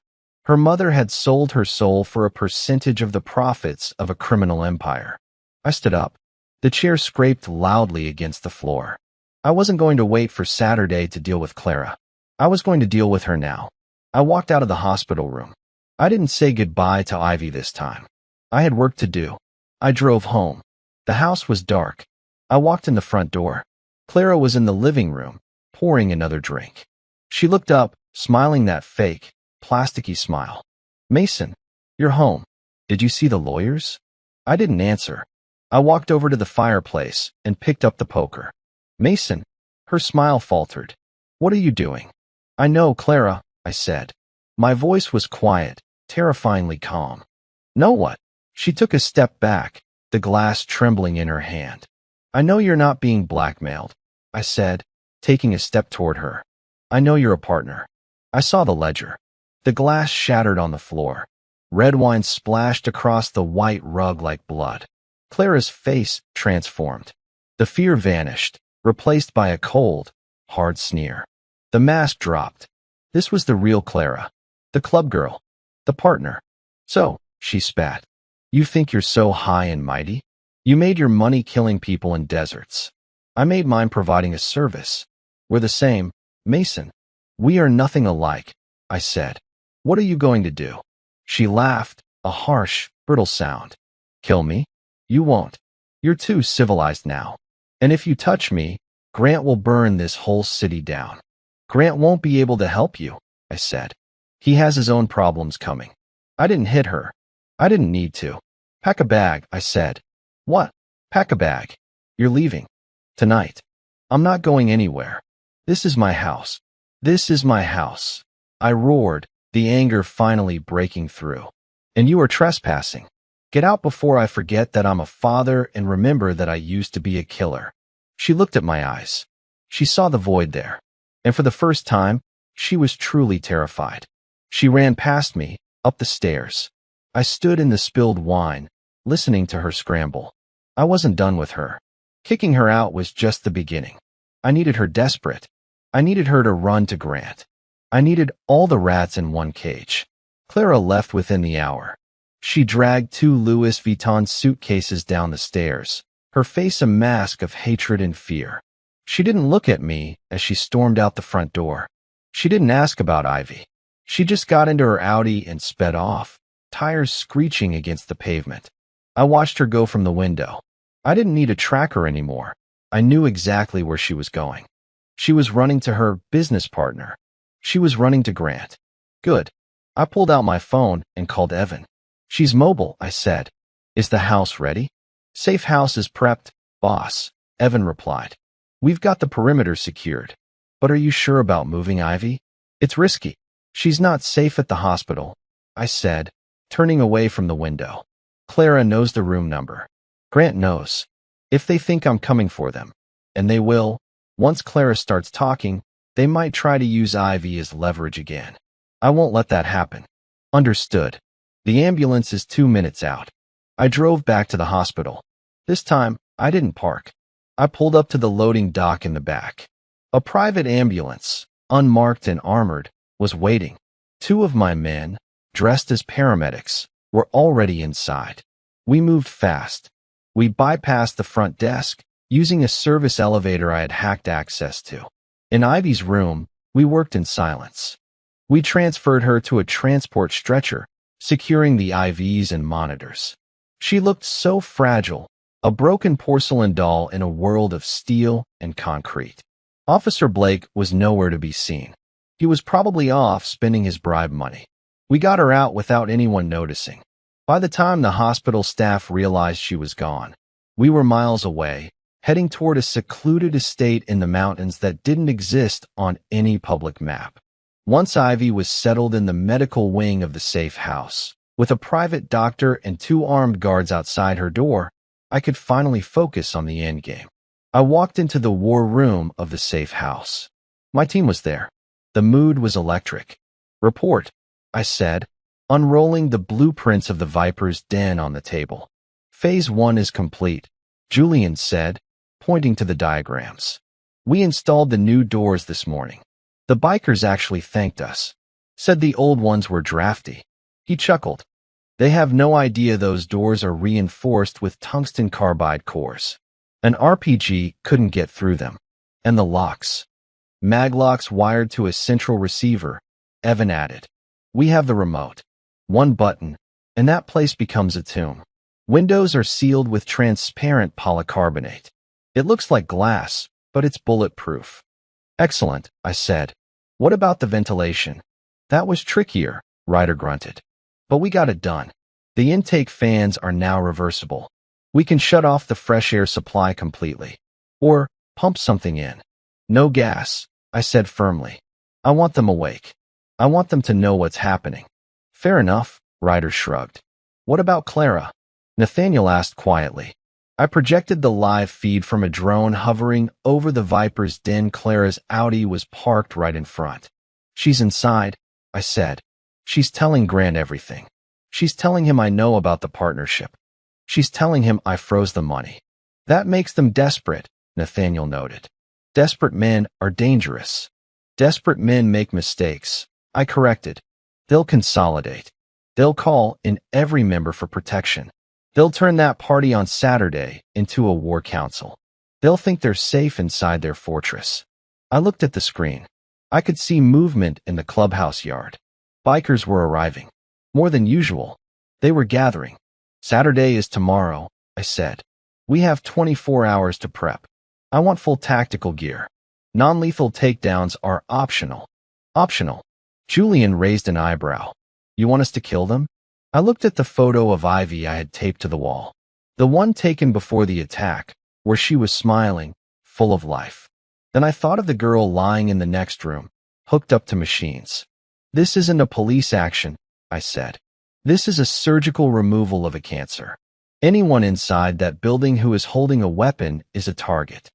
Speaker 1: Her mother had sold her soul for a percentage of the profits of a criminal empire. I stood up. The chair scraped loudly against the floor. I wasn't going to wait for Saturday to deal with Clara. I was going to deal with her now. I walked out of the hospital room. I didn't say goodbye to Ivy this time. I had work to do. I drove home. The house was dark. I walked in the front door. Clara was in the living room, pouring another drink. She looked up, smiling that fake, plasticky smile. "Mason, you're home. Did you see the lawyers?" I didn't answer. I walked over to the fireplace and picked up the poker. "Mason," her smile faltered. "What are you doing?" "I know, Clara," I said. My voice was quiet, terrifyingly calm. "Know what?" She took a step back, the glass trembling in her hand. "I know you're not being blackmailed," I said, taking a step toward her. "I know you're a partner." I saw the ledger. The glass shattered on the floor. Red wine splashed across the white rug like blood. Clara's face transformed. The fear vanished, replaced by a cold, hard sneer. The mask dropped. This was the real Clara. The club girl. The partner. "So," she spat, "you think you're so high and mighty? You made your money killing people in deserts. I made mine providing a service. We're the same, Mason." "We are nothing alike," I said. "What are you going to do?" She laughed, a harsh, brittle sound. "Kill me? You won't. You're too civilized now. And if you touch me, Grant will burn this whole city down." "Grant won't be able to help you," I said. "He has his own problems coming." I didn't hit her. I didn't need to. "Pack a bag," I said. "What?" "Pack a bag. You're leaving. Tonight." "I'm not going anywhere. This is my house. This is my house." I roared, the anger finally breaking through. "And you are trespassing. Get out before I forget that I'm a father and remember that I used to be a killer." She looked at my eyes. She saw the void there. And for the first time, she was truly terrified. She ran past me, up the stairs. I stood in the spilled wine, listening to her scramble. I wasn't done with her. Kicking her out was just the beginning. I needed her desperate. I needed her to run to Grant. I needed all the rats in one cage. Clara left within the hour. She dragged 2 Louis Vuitton suitcases down the stairs, her face a mask of hatred and fear. She didn't look at me as she stormed out the front door. She didn't ask about Ivy. She just got into her Audi and sped off, tires screeching against the pavement. I watched her go from the window. I didn't need to track her anymore. I knew exactly where she was going. She was running to her business partner. She was running to Grant. Good. I pulled out my phone and called Evan. "She's mobile," I said. "Is the house ready?" "Safe house is prepped, boss," Evan replied. "We've got the perimeter secured. But are you sure about moving Ivy? It's risky." "She's not safe at the hospital," I said, turning away from the window. "Clara knows the room number. Grant knows. If they think I'm coming for them, and they will, once Clara starts talking, they might try to use Ivy as leverage again. I won't let that happen." "Understood. The ambulance is 2 minutes out." I drove back to the hospital. This time, I didn't park. I pulled up to the loading dock in the back. A private ambulance, unmarked and armored, was waiting. 2 of my men, dressed as paramedics, were already inside. We moved fast. We bypassed the front desk, using a service elevator I had hacked access to. In Ivy's room, we worked in silence. We transferred her to a transport stretcher, securing the IVs and monitors. She looked so fragile, a broken porcelain doll in a world of steel and concrete. Officer Blake was nowhere to be seen. He was probably off spending his bribe money. We got her out without anyone noticing. By the time the hospital staff realized she was gone, we were miles away, heading toward a secluded estate in the mountains that didn't exist on any public map. Once Ivy was settled in the medical wing of the safe house, with a private doctor and 2 armed guards outside her door, I could finally focus on the endgame. I walked into the war room of the safe house. My team was there. The mood was electric. "Report," I said, unrolling the blueprints of the Viper's den on the table. "Phase 1 is complete," Julian said, pointing to the diagrams. "We installed the new doors this morning. The bikers actually thanked us." Said the old ones were drafty. He chuckled. They have no idea those doors are reinforced with tungsten carbide cores. An RPG couldn't get through them. And the locks. Maglocks wired to a central receiver, Evan added. We have the remote. One button, and that place becomes a tomb. Windows are sealed with transparent polycarbonate. It looks like glass, but it's bulletproof. Excellent, I said. What about the ventilation? That was trickier, Ryder grunted. But we got it done. The intake fans are now reversible. We can shut off the fresh air supply completely. Or pump something in. No gas, I said firmly. I want them awake. I want them to know what's happening. Fair enough, Ryder shrugged. What about Clara? Nathaniel asked quietly. I projected the live feed from a drone hovering over the Viper's den. Clara's Audi was parked right in front. She's inside, I said. She's telling Grant everything. She's telling him I know about the partnership. She's telling him I froze the money. That makes them desperate, Nathaniel noted. Desperate men are dangerous. Desperate men make mistakes, I corrected. They'll consolidate. They'll call in every member for protection. They'll turn that party on Saturday into a war council. They'll think they're safe inside their fortress. I looked at the screen. I could see movement in the clubhouse yard. Bikers were arriving. More than usual. They were gathering. Saturday is tomorrow, I said. We have 24 hours to prep. I want full tactical gear. Non-lethal takedowns are optional. Optional. Julian raised an eyebrow. You want us to kill them? I looked at the photo of Ivy I had taped to the wall. The one taken before the attack, where she was smiling, full of life. Then I thought of the girl lying in the next room, hooked up to machines. This isn't a police action, I said. This is a surgical removal of a cancer. Anyone inside that building who is holding a weapon is a target.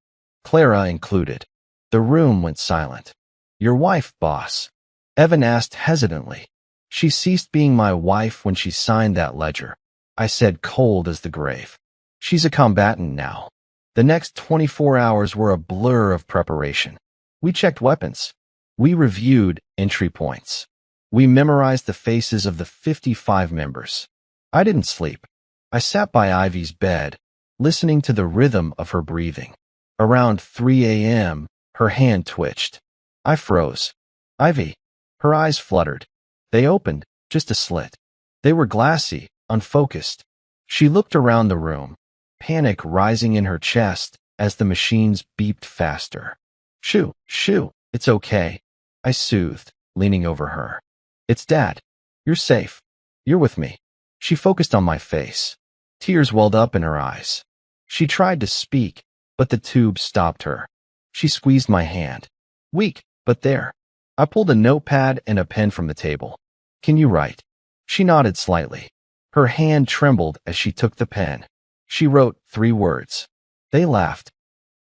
Speaker 1: Clara included. The room went silent. Your wife, boss? Evan asked hesitantly. She ceased being my wife when she signed that ledger. I said, cold as the grave. She's a combatant now. The next 24 hours were a blur of preparation. We checked weapons. We reviewed entry points. We memorized the faces of the 55 members. I didn't sleep. I sat by Ivy's bed, listening to the rhythm of her breathing. Around 3 a.m., her hand twitched. I froze. Ivy. Her eyes fluttered. They opened, just a slit. They were glassy, unfocused. She looked around the room, panic rising in her chest as the machines beeped faster. Shoo, shoo, it's okay, I soothed, leaning over her. It's Dad. You're safe. You're with me. She focused on my face. Tears welled up in her eyes. She tried to speak, but the tube stopped her. She squeezed my hand. Weak, but there. I pulled a notepad and a pen from the table. Can you write? She nodded slightly. Her hand trembled as she took the pen. She wrote 3 words. They laughed.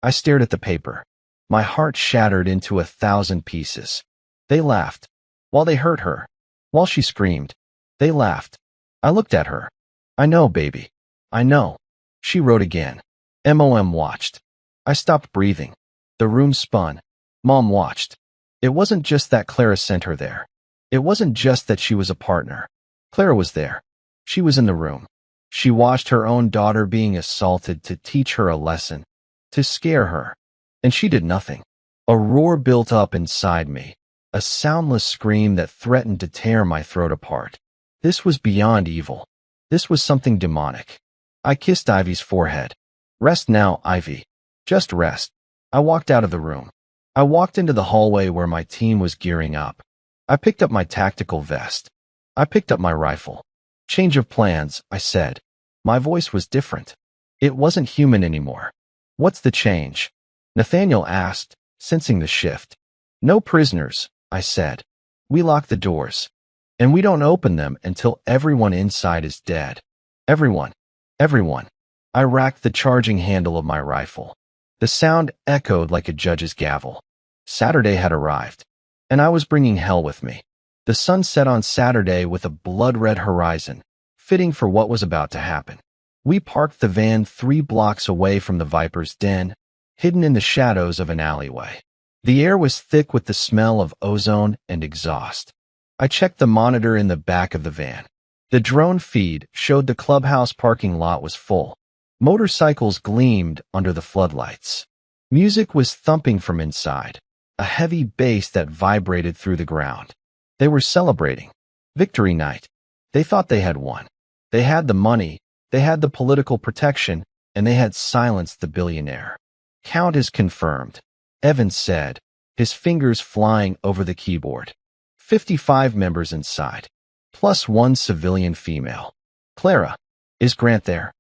Speaker 1: I stared at the paper. My heart shattered into 1,000 pieces. They laughed. While they hurt her. While she screamed. They laughed. I looked at her. I know, baby. I know. She wrote again. Mom watched. I stopped breathing. The room spun. Mom watched. It wasn't just that Clara sent her there. It wasn't just that she was a partner. Clara was there. She was in the room. She watched her own daughter being assaulted to teach her a lesson, to scare her. And she did nothing. A roar built up inside me, a soundless scream that threatened to tear my throat apart. This was beyond evil. This was something demonic. I kissed Ivy's forehead. Rest now, Ivy. Just rest. I walked out of the room. I walked into the hallway where my team was gearing up. I picked up my tactical vest. I picked up my rifle. Change of plans, I said. My voice was different. It wasn't human anymore. What's the change? Nathaniel asked, sensing the shift. No prisoners, I said. We lock the doors. And we don't open them until everyone inside is dead. Everyone. Everyone. I racked the charging handle of my rifle. The sound echoed like a judge's gavel. Saturday had arrived. And I was bringing hell with me. The sun set on Saturday with a blood-red horizon, fitting for what was about to happen. We parked the van 3 blocks away from the Viper's den, hidden in the shadows of an alleyway. The air was thick with the smell of ozone and exhaust. I checked the monitor in the back of the van. The drone feed showed the clubhouse parking lot was full. Motorcycles gleamed under the floodlights. Music was thumping from inside, a heavy bass that vibrated through the ground. They were celebrating. Victory night. They thought they had won. They had the money, they had the political protection, and they had silenced the billionaire. Count is confirmed, Evans said, his fingers flying over the keyboard. 55 members inside, plus one civilian female. Clara, is Grant there?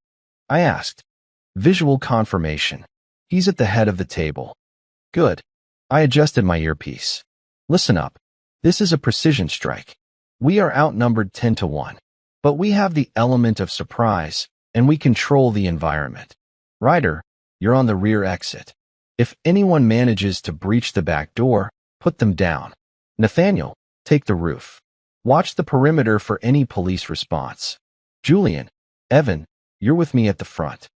Speaker 1: I asked. Visual confirmation. He's at the head of the table. Good. I adjusted my earpiece. Listen up. This is a precision strike. We are outnumbered 10-1. But we have the element of surprise, and we control the environment. Ryder, you're on the rear exit. If anyone manages to breach the back door, put them down. Nathaniel, take the roof. Watch the perimeter for any police response. Julian, Evan, you're with me at the front.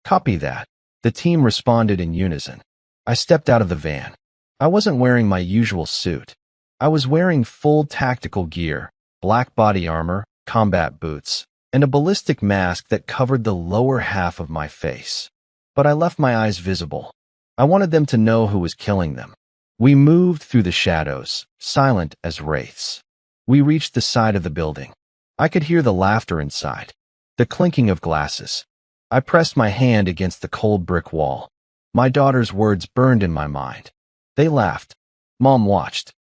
Speaker 1: Copy that. The team responded in unison. I stepped out of the van. I wasn't wearing my usual suit. I was wearing full tactical gear, black body armor, combat boots, and a ballistic mask that covered the lower half of my face. But I left my eyes visible. I wanted them to know who was killing them. We moved through the shadows, silent as wraiths. We reached the side of the building. I could hear the laughter inside, the clinking of glasses. I pressed my hand against the cold brick wall. My daughter's words burned in my mind. They laughed. Mom watched.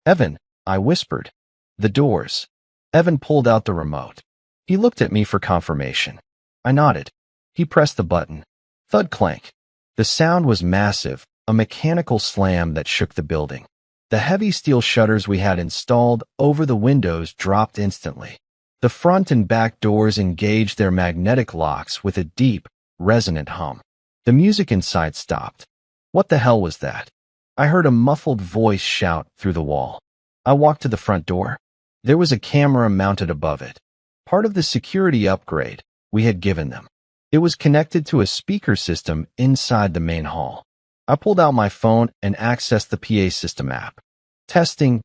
Speaker 1: Evan, I whispered. The doors. Evan pulled out the remote. He looked at me for confirmation. I nodded. He pressed the button. Thud clank. The sound was massive, a mechanical slam that shook the building. The heavy steel shutters we had installed over the windows dropped instantly. The front and back doors engaged their magnetic locks with a deep, resonant hum. The music inside stopped. What the hell was that? I heard a muffled voice shout through the wall. I walked to the front door. There was a camera mounted above it. Part of the security upgrade we had given them. It was connected to a speaker system inside the main hall. I pulled out my phone and accessed the PA system app. Testing,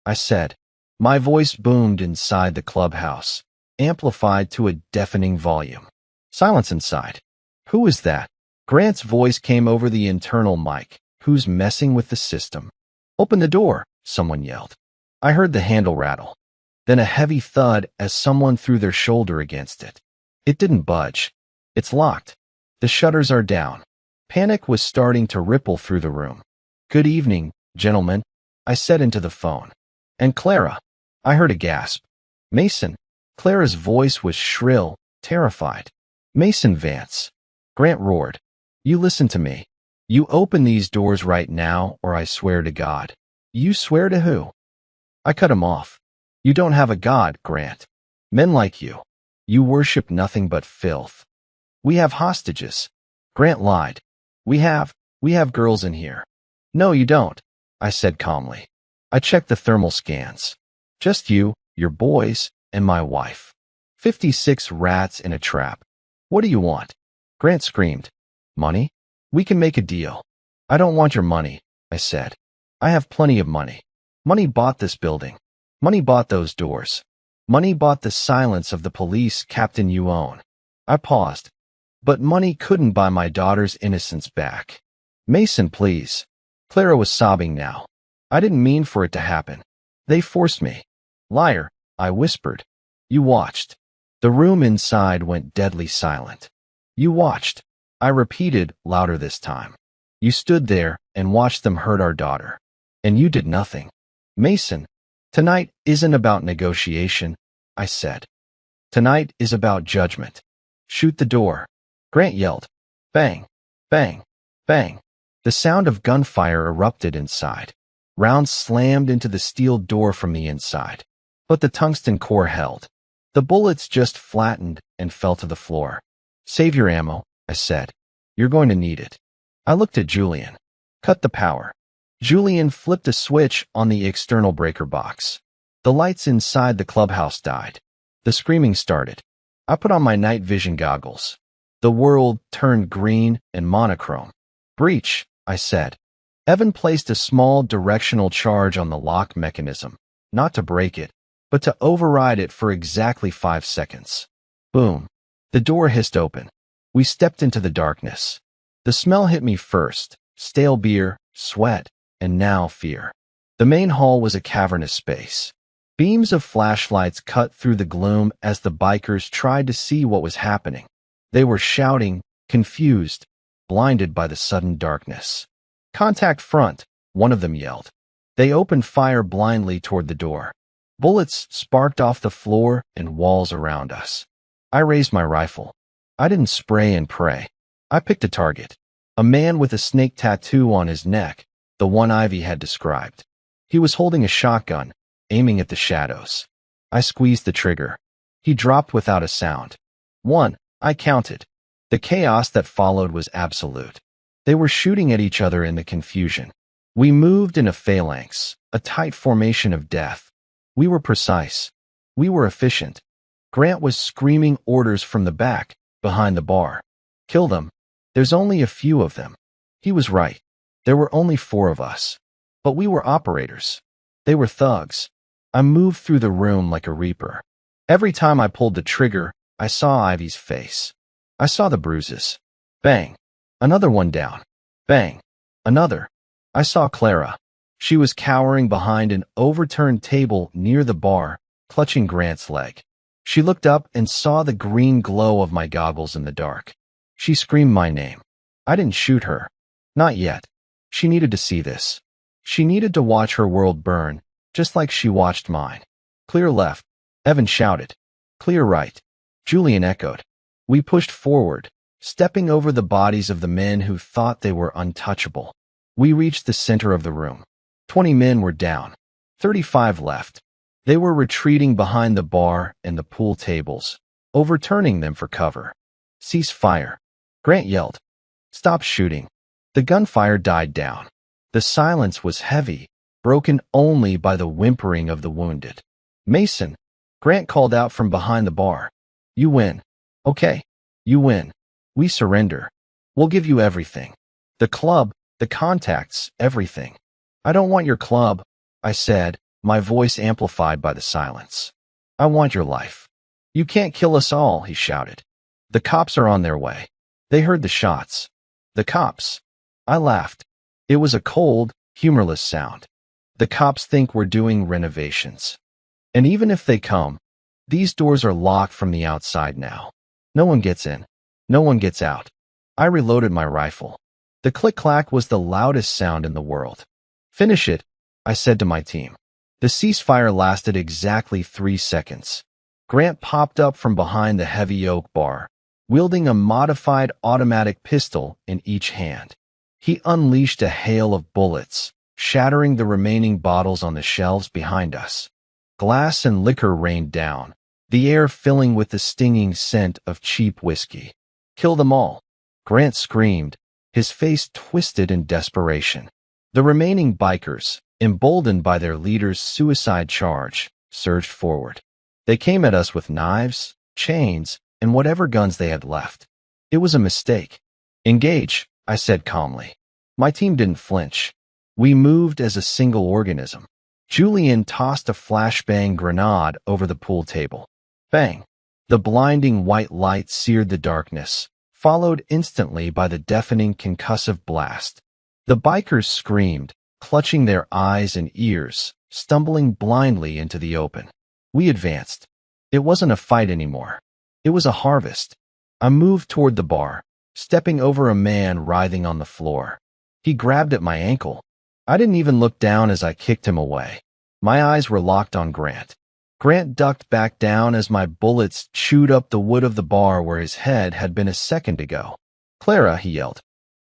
Speaker 1: I said. My voice boomed inside the clubhouse, amplified to a deafening volume. Silence inside. Who is that? Grant's voice came over the internal mic. Who's messing with the system? Open the door, someone yelled. I heard the handle rattle. Then a heavy thud as someone threw their shoulder against it. It didn't budge. It's locked. The shutters are down. Panic was starting to ripple through the room. Good evening, gentlemen, I said into the phone. And Clara. I heard a gasp. Mason. Clara's voice was shrill, terrified. Mason Vance. Grant roared. You listen to me. You open these doors right now, or I swear to God. You swear to who? I cut him off. You don't have a God, Grant. Men like you. You worship nothing but filth. We have hostages. Grant lied. We have girls in here. No, you don't, I said calmly. I checked the thermal scans. Just you, your boys, and my wife. 56 rats in a trap. What do you want? Grant screamed. Money? We can make a deal. I don't want your money, I said. I have plenty of money. Money bought this building. Money bought those doors. Money bought the silence of the police captain you own. I paused. But money couldn't buy my daughter's innocence back. Mason, please. Clara was sobbing now. I didn't mean for it to happen. They forced me. Liar, I whispered. You watched. The room inside went deadly silent. You watched. I repeated, louder this time. You stood there and watched them hurt our daughter. And you did nothing. Mason, tonight isn't about negotiation, I said. Tonight is about judgment. Shoot the door. Grant yelled. Bang, bang, bang. The sound of gunfire erupted inside. Rounds slammed into the steel door from the inside. But the tungsten core held. The bullets just flattened and fell to the floor. Save your ammo, I said. You're going to need it. I looked at Julian. Cut the power. Julian flipped a switch on the external breaker box. The lights inside the clubhouse died. The screaming started. I put on my night vision goggles. The world turned green and monochrome. Breach, I said. Evan placed a small directional charge on the lock mechanism. not to break it, but to override it for exactly 5 seconds. Boom. The door hissed open. We stepped into the darkness. The smell hit me first, stale beer, sweat, and now fear. The main hall was a cavernous space. Beams of flashlights cut through the gloom as the bikers tried to see what was happening. They were shouting, confused, blinded by the sudden darkness. "Contact front," one of them yelled. They opened fire blindly toward the door. Bullets sparked off the floor and walls around us. I raised my rifle. I didn't spray and pray. I picked a target. A man with a snake tattoo on his neck, the one Ivy had described. He was holding a shotgun, aiming at the shadows. I squeezed the trigger. He dropped without a sound. 1, I counted. The chaos that followed was absolute. They were shooting at each other in the confusion. We moved in a phalanx, a tight formation of death. We were precise. We were efficient. Grant was screaming orders from the back, behind the bar. "Kill them. There's only a few of them." He was right. There were only 4 of us. But we were operators. They were thugs. I moved through the room like a reaper. Every time I pulled the trigger, I saw Ivy's face. I saw the bruises. Bang. Another one down. Bang. Another. I saw Clara. She was cowering behind an overturned table near the bar, clutching Grant's leg. She looked up and saw the green glow of my goggles in the dark. She screamed my name. I didn't shoot her. Not yet. She needed to see this. She needed to watch her world burn, just like she watched mine. "Clear left," Evan shouted. "Clear right," Julian echoed. We pushed forward, stepping over the bodies of the men who thought they were untouchable. We reached the center of the room. 20 men were down. 35 left. They were retreating behind the bar and the pool tables, overturning them for cover. "Cease fire," Grant yelled. "Stop shooting." The gunfire died down. The silence was heavy, broken only by the whimpering of the wounded. "Mason," Grant called out from behind the bar. "You win." "Okay. You win. We surrender. We'll give you everything. The club, the contacts, everything." "I don't want your club," I said, my voice amplified by the silence. "I want your life." "You can't kill us all," he shouted. "The cops are on their way." They heard the shots. "The cops." I laughed. It was a cold, humorless sound. "The cops think we're doing renovations. And even if they come, these doors are locked from the outside now. No one gets in. No one gets out." I reloaded my rifle. The click-clack was the loudest sound in the world. "Finish it," I said to my team. The ceasefire lasted exactly 3 seconds. Grant popped up from behind the heavy oak bar, wielding a modified automatic pistol in each hand. He unleashed a hail of bullets, shattering the remaining bottles on the shelves behind us. Glass and liquor rained down, the air filling with the stinging scent of cheap whiskey. "Kill them all," Grant screamed, his face twisted in desperation. The remaining bikers, emboldened by their leader's suicide charge, surged forward. They came at us with knives, chains, and whatever guns they had left. It was a mistake. "Engage," I said calmly. My team didn't flinch. We moved as a single organism. Julian tossed a flashbang grenade over the pool table. Bang! The blinding white light seared the darkness, followed instantly by the deafening concussive blast. The bikers screamed, clutching their eyes and ears, stumbling blindly into the open. We advanced. It wasn't a fight anymore. It was a harvest. I moved toward the bar, stepping over a man writhing on the floor. He grabbed at my ankle. I didn't even look down as I kicked him away. My eyes were locked on Grant. Grant ducked back down as my bullets chewed up the wood of the bar where his head had been a second ago. "Clara," he yelled.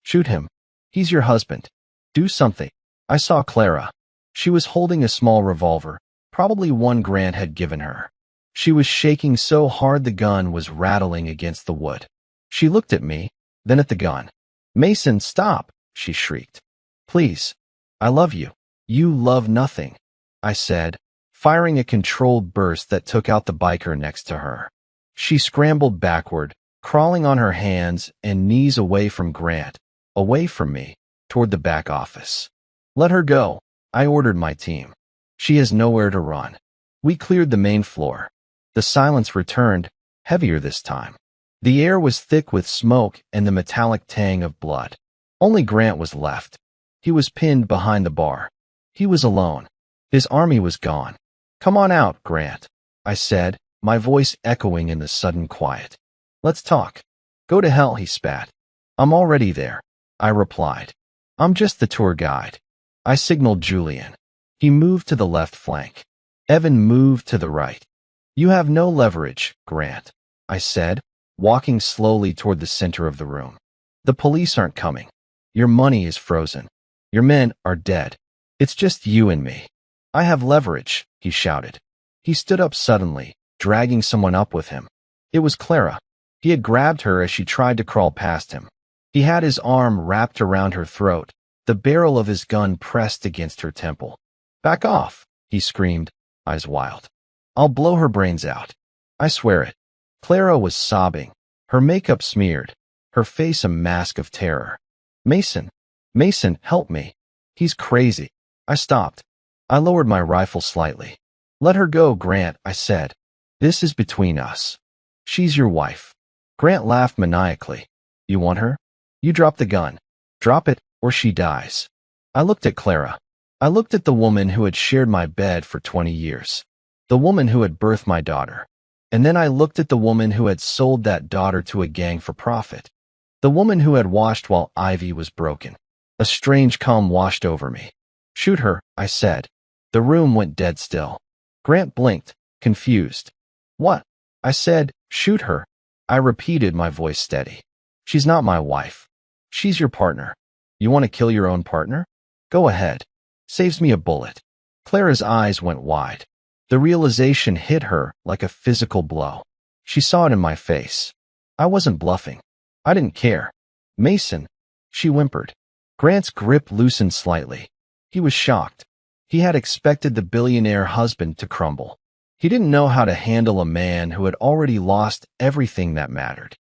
Speaker 1: "Shoot him. He's your husband. Do something." I saw Clara. She was holding a small revolver, probably one Grant had given her. She was shaking so hard the gun was rattling against the wood. She looked at me, then at the gun. "Mason, stop!" she shrieked. "Please. I love you." "You love nothing," I said, firing a controlled burst that took out the biker next to her. She scrambled backward, crawling on her hands and knees away from Grant, away from me, toward the back office. "Let her go," I ordered my team. She has nowhere to run. We cleared the main floor. The silence returned, heavier this time. The air was thick with smoke and the metallic tang of blood. Only Grant was left. He was pinned behind the bar. He was alone. His army was gone. "Come on out, Grant," I said, my voice echoing in the sudden quiet. "Let's talk." "Go to hell," he spat. "I'm already there," I replied. "I'm just the tour guide." I signaled Julian. He moved to the left flank. Evan moved to the right. "You have no leverage, Grant," I said, walking slowly toward the center of the room. "The police aren't coming. Your money is frozen. Your men are dead. It's just you and me." "I have leverage," he shouted. He stood up suddenly, dragging someone up with him. It was Clara. He had grabbed her as she tried to crawl past him. He had his arm wrapped around her throat, the barrel of his gun pressed against her temple. "Back off," he screamed, eyes wild. "I'll blow her brains out. I swear it." Clara was sobbing, her makeup smeared, her face a mask of terror. "Mason, Mason, help me. He's crazy." I stopped. I lowered my rifle slightly. "Let her go, Grant," I said. "This is between us. She's your wife." Grant laughed maniacally. "You want her? You drop the gun. Drop it, or she dies." I looked at Clara. I looked at the woman who had shared my bed for 20 years. The woman who had birthed my daughter. And then I looked at the woman who had sold that daughter to a gang for profit. The woman who had watched while Ivy was broken. A strange calm washed over me. "Shoot her," I said. The room went dead still. Grant blinked, confused. "What?" I said. "Shoot her." I repeated, my voice steady. "She's not my wife. She's your partner. You want to kill your own partner? Go ahead. Saves me a bullet." Clara's eyes went wide. The realization hit her like a physical blow. She saw it in my face. I wasn't bluffing. I didn't care. "Mason," she whimpered. Grant's grip loosened slightly. He was shocked. He had expected the billionaire husband to crumble. He didn't know how to handle a man who had already lost everything that mattered.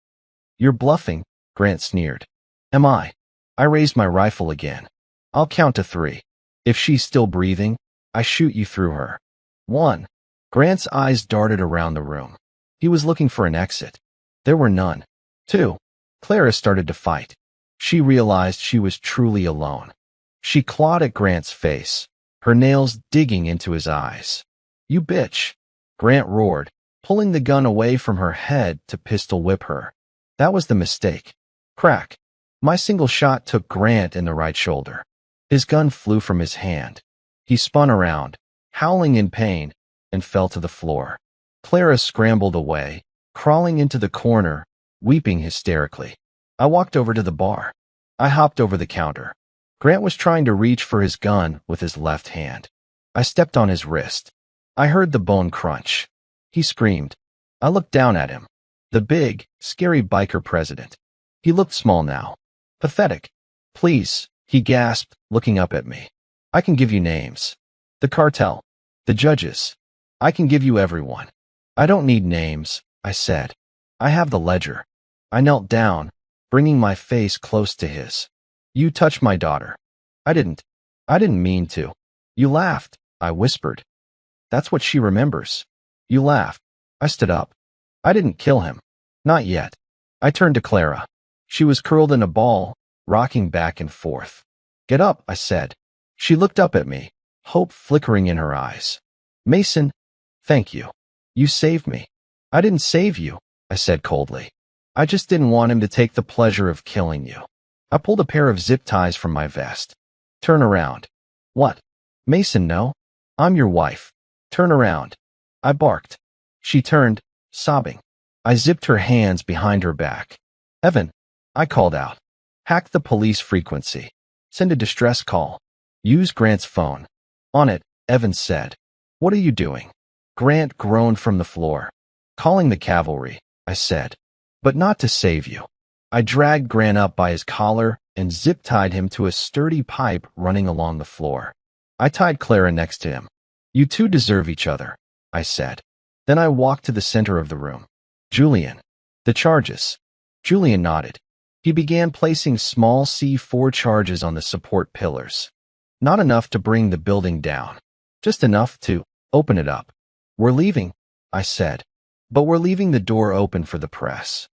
Speaker 1: "You're bluffing," Grant sneered. "Am I?" I raised my rifle again. "I'll count to 3. If she's still breathing, I shoot you through her. 1. Grant's eyes darted around the room. He was looking for an exit. There were none. 2. Clara started to fight. She realized she was truly alone. She clawed at Grant's face, her nails digging into his eyes. "You bitch," Grant roared, pulling the gun away from her head to pistol whip her. That was the mistake. Crack. My single shot took Grant in the right shoulder. His gun flew from his hand. He spun around, howling in pain, and fell to the floor. Clara scrambled away, crawling into the corner, weeping hysterically. I walked over to the bar. I hopped over the counter. Grant was trying to reach for his gun with his left hand. I stepped on his wrist. I heard the bone crunch. He screamed. I looked down at him. The big, scary biker president. He looked small now. Pathetic. "Please," he gasped, looking up at me. "I can give you names. The cartel. The judges. I can give you everyone." "I don't need names," I said. "I have the ledger." I knelt down, bringing my face close to his. "You touched my daughter." I didn't mean to." "You laughed," I whispered. "That's what she remembers." "You laughed." I stood up. "I didn't kill him. Not yet." I turned to Clara. She was curled in a ball, rocking back and forth. "Get up," I said. She looked up at me, hope flickering in her eyes. "Mason, thank you. You saved me." "I didn't save you," I said coldly. "I just didn't want him to take the pleasure of killing you." I pulled a pair of zip ties from my vest. "Turn around." "What?" "Mason, no. I'm your wife. Turn around." I barked. She turned, sobbing. I zipped her hands behind her back. "Evan," I called out. "Hack the police frequency. Send a distress call. Use Grant's phone." "On it," Evan said. "What are you doing?" Grant groaned from the floor. "Calling the cavalry," I said. "But not to save you." I dragged Grant up by his collar and zip-tied him to a sturdy pipe running along the floor. I tied Clara next to him. "You two deserve each other," I said. Then I walked to the center of the room. "Julian, the charges." Julian nodded. He began placing small C4 charges on the support pillars. Not enough to bring the building down. just enough to open it up. We're leaving, I said, but we're leaving the door open for the press.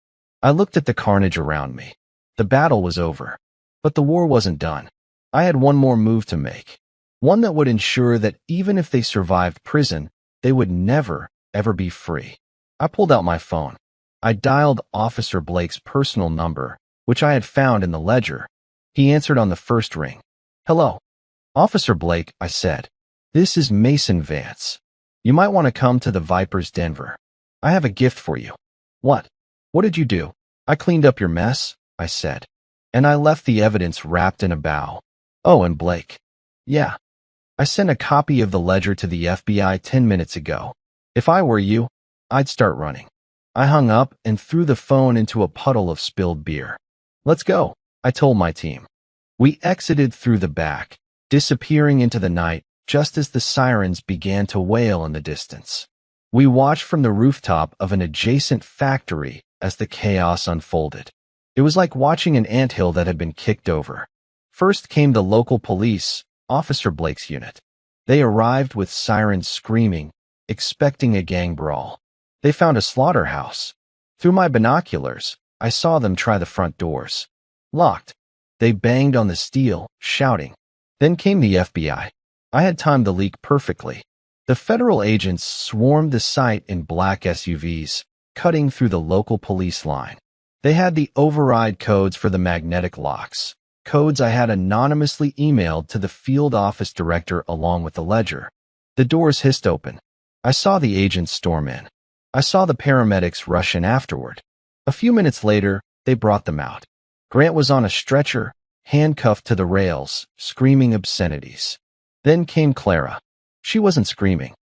Speaker 1: I looked at the carnage around me. The battle was over, but the war wasn't done. I had one more move to make, one that would ensure that even if they survived prison, they would never, ever be free. I pulled out my phone. I dialed Officer Blake's personal number, which I had found in the ledger. He answered on the first ring. Hello, Officer Blake, I said. This is Mason Vance. You might want to come to the Vipers Denver. I have a gift for you. What? What did you do? I cleaned up your mess, I said. And I left the evidence wrapped in a bow. Oh, and Blake. Yeah. I sent a copy of the ledger to the FBI 10 minutes ago. If I were you, I'd start running. I hung up and threw the phone into a puddle of spilled beer. Let's go, I told my team. We exited through the back, disappearing into the night just as the sirens began to wail in the distance. We watched from the rooftop of an adjacent factory as the chaos unfolded. It was like watching an anthill that had been kicked over. First came the local police, Officer Blake's unit. They arrived with sirens screaming, expecting a gang brawl. They found a slaughterhouse. Through my binoculars, I saw them try the front doors. Locked. They banged on the steel, shouting. Then came the FBI. I had timed the leak perfectly. The federal agents swarmed the site in black SUVs, cutting through the local police line. They had the override codes for the magnetic locks, codes I had anonymously emailed to the field office director along with the ledger. The doors hissed open. I saw the agents storm in. I saw the paramedics rush in afterward. A few minutes later, they brought them out. Grant was on a stretcher, handcuffed to the rails, screaming obscenities. Then came Clara. She wasn't screaming.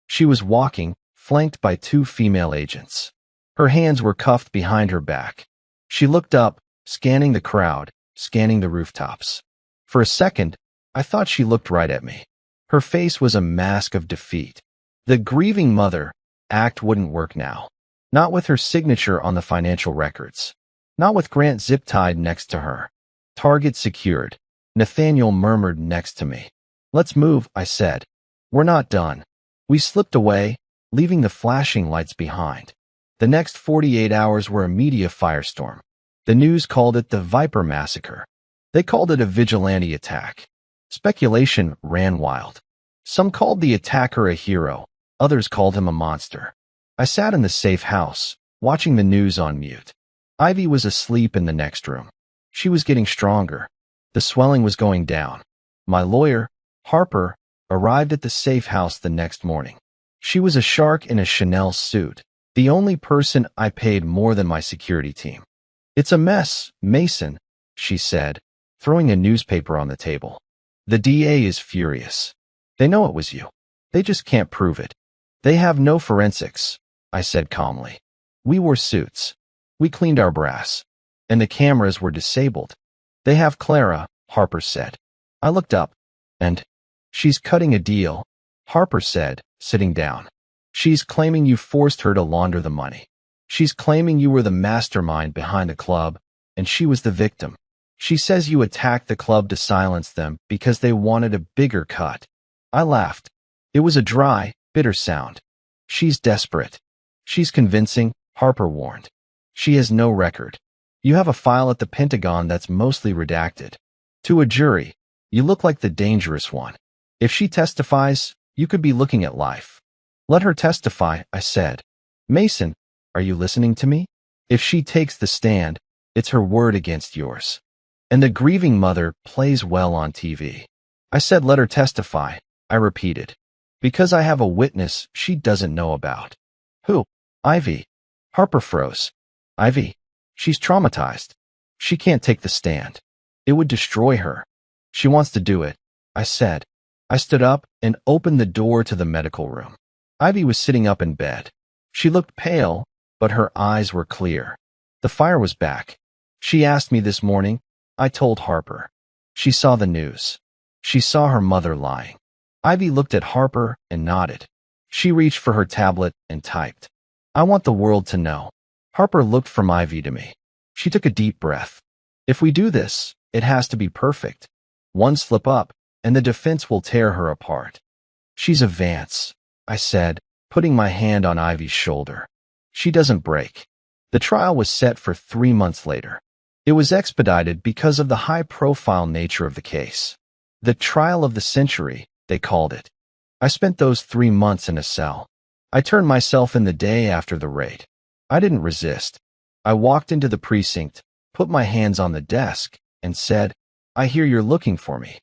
Speaker 1: She was walking, flanked by two female agents. Her hands were cuffed behind her back. She looked up, scanning the crowd, scanning the rooftops. For a second, I thought she looked right at me. Her face was a mask of defeat. The grieving mother act wouldn't work now. Not with her signature on the financial records. Not with Grant zip-tied next to her. Target secured. Nathaniel murmured next to me. Let's move, I said. We're not done. We slipped away, leaving the flashing lights behind. The next 48 hours were a media firestorm. The news called it the Viper Massacre. They called it a vigilante attack. Speculation ran wild. Some called the attacker a hero. Others called him a monster. I sat in the safe house, watching the news on mute. Ivy was asleep in the next room. She was getting stronger. The swelling was going down. My lawyer, Harper, arrived at the safe house the next morning. She was a shark in a Chanel suit, the only person I paid more than my security team. It's a mess, Mason, she said, throwing a newspaper on the table. The DA is furious. They know it was you. They just can't prove it. They have no forensics, I said calmly. We wore suits. We cleaned our brass. And the cameras were disabled. They have Clara, Harper said. I looked up. And she's cutting a deal, Harper said, sitting down. She's claiming you forced her to launder the money. She's claiming you were the mastermind behind the club, and she was the victim. She says you attacked the club to silence them because they wanted a bigger cut. I laughed. It was a dry, bitter sound. She's desperate. She's convincing, Harper warned. She has no record. You have a file at the Pentagon that's mostly redacted. To a jury, you look like the dangerous one. If she testifies, you could be looking at life. Let her testify, I said. Mason, are you listening to me? If she takes the stand, it's her word against yours. And the grieving mother plays well on TV. I said let her testify, I repeated. Because I have a witness she doesn't know about. Who? Ivy. Harper froze. Ivy. She's traumatized. She can't take the stand. It would destroy her. She wants to do it, I said. I stood up and opened the door to the medical room. Ivy was sitting up in bed. She looked pale, but her eyes were clear. The fire was back. She asked me this morning. I told Harper. She saw the news. She saw her mother lying. Ivy looked at Harper and nodded. She reached for her tablet and typed. I want the world to know. Harper looked from Ivy to me. She took a deep breath. If we do this, it has to be perfect. One slip up, and the defense will tear her apart. She's a Vance, I said, putting my hand on Ivy's shoulder. She doesn't break. The trial was set for 3 months later. It was expedited because of the high-profile nature of the case. The trial of the century, they called it. I spent those 3 months in a cell. I turned myself in the day after the raid. I didn't resist. I walked into the precinct, put my hands on the desk, and said, "I hear you're looking for me."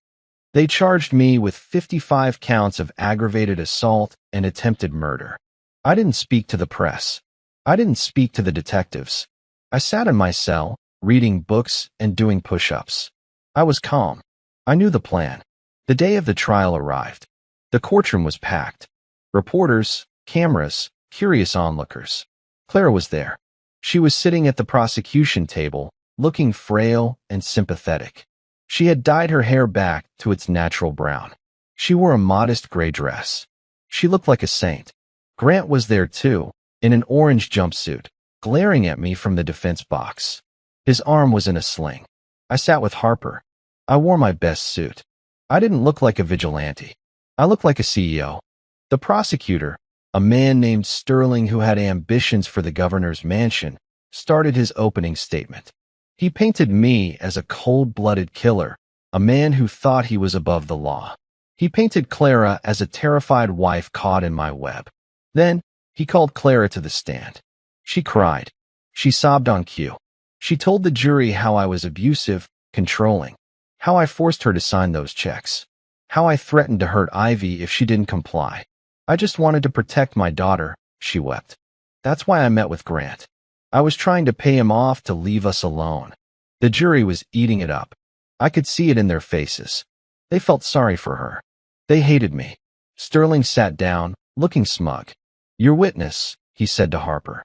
Speaker 1: They charged me with 55 counts of aggravated assault and attempted murder. I didn't speak to the press. I didn't speak to the detectives. I sat in my cell, reading books and doing push-ups. I was calm. I knew the plan. The day of the trial arrived. The courtroom was packed. Reporters, cameras, curious onlookers. Clara was there. She was sitting at the prosecution table, looking frail and sympathetic. She had dyed her hair back to its natural brown. She wore a modest gray dress. She looked like a saint. Grant was there too, in an orange jumpsuit, glaring at me from the defense box. His arm was in a sling. I sat with Harper. I wore my best suit. I didn't look like a vigilante. I looked like a CEO. The prosecutor, a man named Sterling who had ambitions for the governor's mansion, started his opening statement. He painted me as a cold-blooded killer, a man who thought he was above the law. He painted Clara as a terrified wife caught in my web. Then, he called Clara to the stand. She cried. She sobbed on cue. She told the jury how I was abusive, controlling, how I forced her to sign those checks, how I threatened to hurt Ivy if she didn't comply. I just wanted to protect my daughter, she wept. That's why I met with Grant. I was trying to pay him off to leave us alone. The jury was eating it up. I could see it in their faces. They felt sorry for her. They hated me. Sterling sat down, looking smug. Your witness, he said to Harper.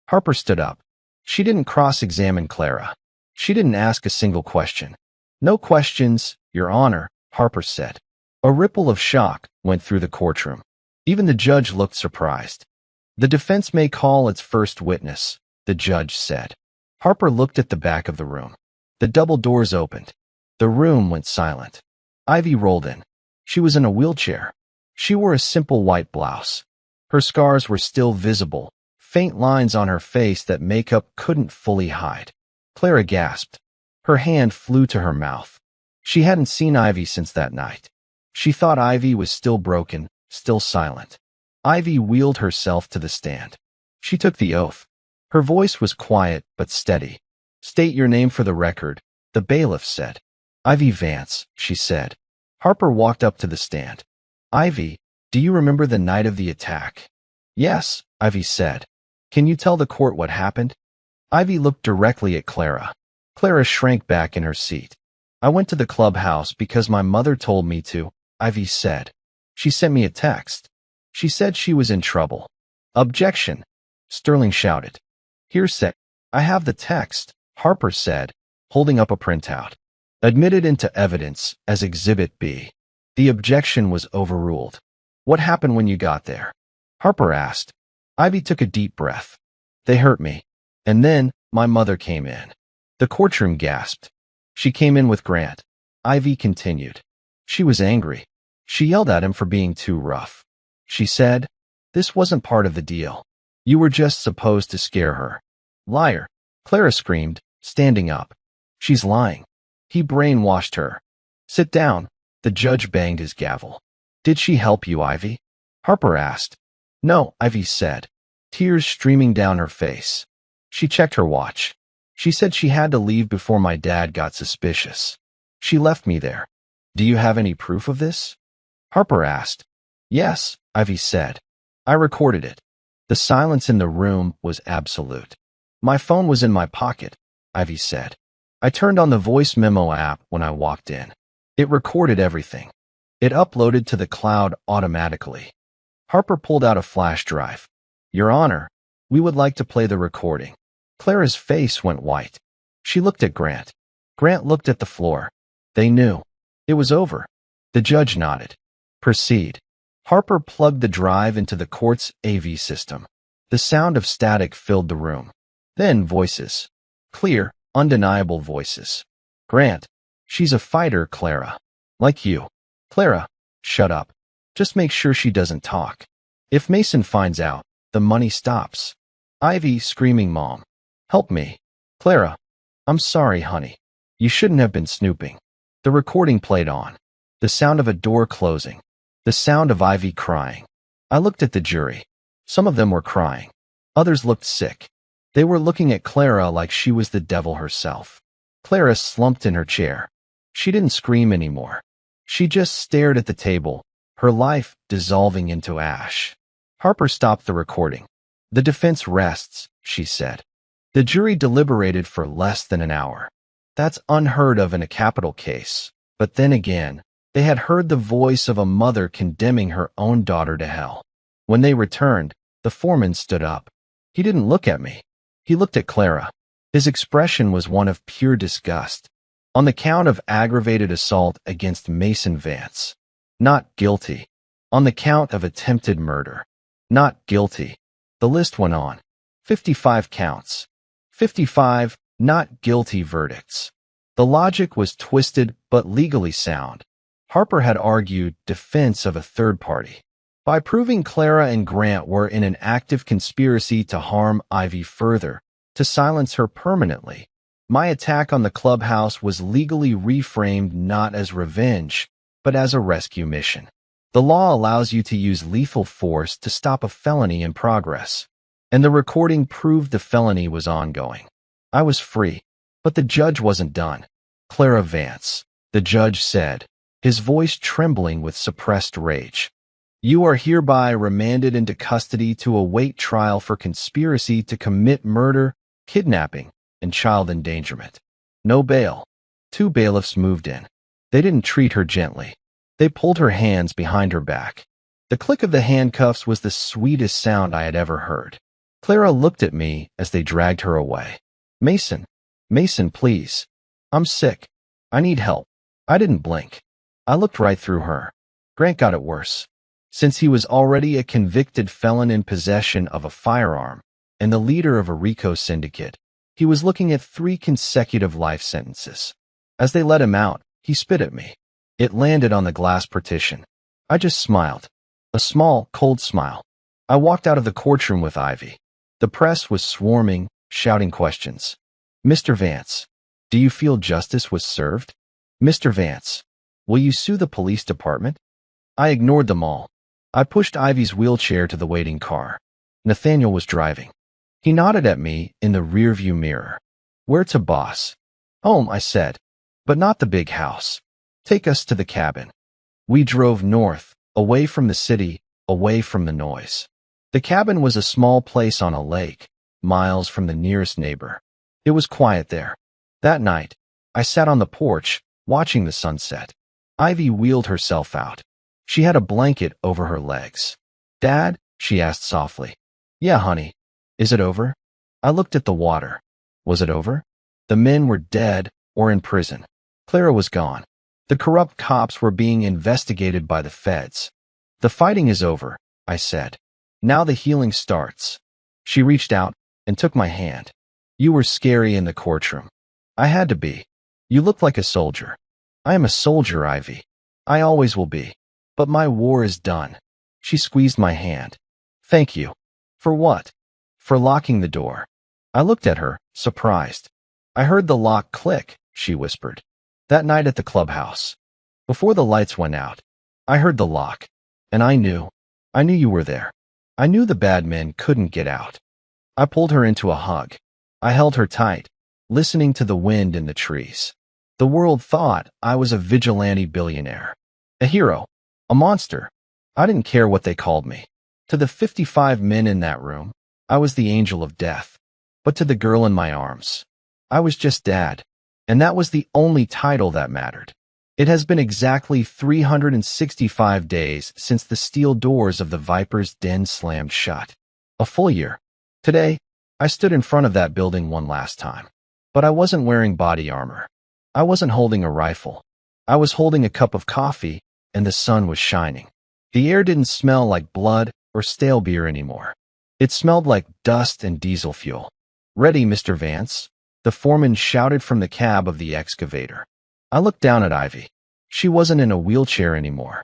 Speaker 1: Harper stood up. She didn't cross-examine Clara. She didn't ask a single question. No questions, Your Honor, Harper said. A ripple of shock went through the courtroom. Even the judge looked surprised. The defense may call its first witness, the judge said. Harper looked at the back of the room. The double doors opened. The room went silent. Ivy rolled in. She was in a wheelchair. She wore a simple white blouse. Her scars were still visible, faint lines on her face that makeup couldn't fully hide. Clara gasped. Her hand flew to her mouth. She hadn't seen Ivy since that night. She thought Ivy was still broken, still silent. Ivy wheeled herself to the stand. She took the oath. Her voice was quiet but steady. State your name for the record, the bailiff said. Ivy Vance, she said. Harper walked up to the stand. Ivy, do you remember the night of the attack? Yes, Ivy said. Can you tell the court what happened? Ivy looked directly at Clara. Clara shrank back in her seat. I went to the clubhouse because my mother told me to, Ivy said. She sent me a text. She said she was in trouble. Objection, Sterling shouted. Hearsay. I have the text, Harper said, holding up a printout. Admitted into evidence as Exhibit B. The objection was overruled. What happened when you got there? Harper asked. Ivy took a deep breath. They hurt me. And then, my mother came in. The courtroom gasped. She came in with Grant. Ivy continued. She was angry. She yelled at him for being too rough. She said, this wasn't part of the deal. You were just supposed to scare her. Liar, Clara screamed, standing up. She's lying. He brainwashed her. Sit down, the judge banged his gavel. Did she help you, Ivy? Harper asked. No, Ivy said, tears streaming down her face. She checked her watch. She said she had to leave before my dad got suspicious. She left me there. Do you have any proof of this? Harper asked. Yes, Ivy said. I recorded it. The silence in the room was absolute. My phone was in my pocket, Ivy said. I turned on the voice memo app when I walked in. It recorded everything. It uploaded to the cloud automatically. Harper pulled out a flash drive. Your Honor, we would like to play the recording. Clara's face went white. She looked at Grant. Grant looked at the floor. They knew. It was over. The judge nodded. Proceed. Harper plugged the drive into the court's AV system. The sound of static filled the room. Then voices. Clear, undeniable voices. Grant, she's a fighter, Clara. Like you. Clara, shut up. Just make sure she doesn't talk. If Mason finds out, the money stops. Ivy screaming, Mom, help me. Clara, I'm sorry, honey. You shouldn't have been snooping. The recording played on. The sound of a door closing. The sound of Ivy crying. I looked at the jury. Some of them were crying. Others looked sick. They were looking at Clara like she was the devil herself. Clara slumped in her chair. She didn't scream anymore. She just stared at the table, her life dissolving into ash. Harper stopped the recording. The defense rests, she said. The jury deliberated for less than an hour. That's unheard of in a capital case. But then again, they had heard the voice of a mother condemning her own daughter to hell. When they returned, the foreman stood up. He didn't look at me. He looked at Clara. His expression was one of pure disgust. On the count of aggravated assault against Mason Vance. Not guilty. On the count of attempted murder. Not guilty. The list went on. 55 counts. 55 not guilty verdicts. The logic was twisted but legally sound. Harper had argued defense of a third party. By proving Clara and Grant were in an active conspiracy to harm Ivy further, to silence her permanently, my attack on the clubhouse was legally reframed not as revenge, but as a rescue mission. The law allows you to use lethal force to stop a felony in progress, and the recording proved the felony was ongoing. I was free, but the judge wasn't done. Clara Vance, the judge said, his voice trembling with suppressed rage. You are hereby remanded into custody to await trial for conspiracy to commit murder, kidnapping, and child endangerment. No bail. 2 bailiffs moved in. They didn't treat her gently. They pulled her hands behind her back. The click of the handcuffs was the sweetest sound I had ever heard. Clara looked at me as they dragged her away. Mason, please. I'm sick. I need help. I didn't blink. I looked right through her. Grant got it worse. Since he was already a convicted felon in possession of a firearm and the leader of a RICO syndicate, he was looking at 3 consecutive life sentences. As they let him out, he spit at me. It landed on the glass partition. I just smiled. A small, cold smile. I walked out of the courtroom with Ivy. The press was swarming, shouting questions. Mr. Vance, do you feel justice was served? Mr. Vance, will you sue the police department? I ignored them all. I pushed Ivy's wheelchair to the waiting car. Nathaniel was driving. He nodded at me in the rearview mirror. Where to, boss? Home, I said, but not the big house. Take us to the cabin. We drove north, away from the city, away from the noise. The cabin was a small place on a lake, miles from the nearest neighbor. It was quiet there. That night, I sat on the porch, watching the sunset. Ivy wheeled herself out. She had a blanket over her legs. Dad? She asked softly. Yeah, honey. Is it over? I looked at the water. Was it over? The men were dead or in prison. Clara was gone. The corrupt cops were being investigated by the feds. The fighting is over, I said. Now the healing starts. She reached out and took my hand. You were scary in the courtroom. I had to be. You looked like a soldier. I am a soldier, Ivy. I always will be. But my war is done. She squeezed my hand. Thank you. For what? For locking the door. I looked at her, surprised. I heard the lock click, she whispered. That night at the clubhouse. Before the lights went out. I heard the lock. And I knew you were there. I knew the bad men couldn't get out. I pulled her into a hug. I held her tight, listening to the wind in the trees. The world thought I was a vigilante billionaire. A hero. A monster. I didn't care what they called me. To the 55 men in that room, I was the angel of death. But to the girl in my arms, I was just Dad. And that was the only title that mattered. It has been exactly 365 days since the steel doors of the Viper's den slammed shut. A full year. Today, I stood in front of that building one last time. But I wasn't wearing body armor. I wasn't holding a rifle. I was holding a cup of coffee, and the sun was shining. The air didn't smell like blood or stale beer anymore. It smelled like dust and diesel fuel. Ready, Mr. Vance? The foreman shouted from the cab of the excavator. I looked down at Ivy. She wasn't in a wheelchair anymore.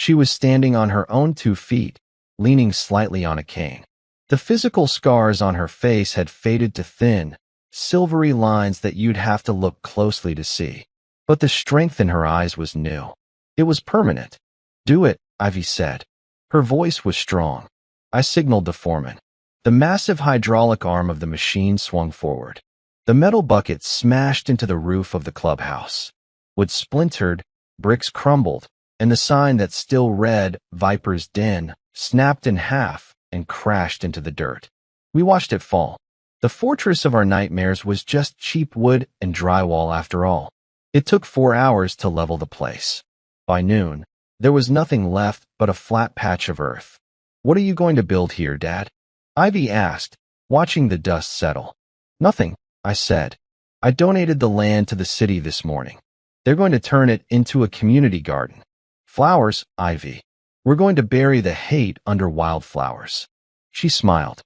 Speaker 1: She was standing on her own 2 feet, leaning slightly on a cane. The physical scars on her face had faded to thin, silvery lines that you'd have to look closely to see. But the strength in her eyes was new. It was permanent. "Do it," Ivy said. Her voice was strong. I signaled the foreman. The massive hydraulic arm of the machine swung forward. The metal bucket smashed into the roof of the clubhouse. Wood splintered, bricks crumbled, and the sign that still read "Viper's Den" snapped in half and crashed into the dirt. We watched it fall. The fortress of our nightmares was just cheap wood and drywall after all. It took 4 hours to level the place. By noon, there was nothing left but a flat patch of earth. "What are you going to build here, Dad?" Ivy asked, watching the dust settle. "Nothing," I said. "I donated the land to the city this morning. They're going to turn it into a community garden. Flowers, Ivy. We're going to bury the hate under wildflowers." She smiled.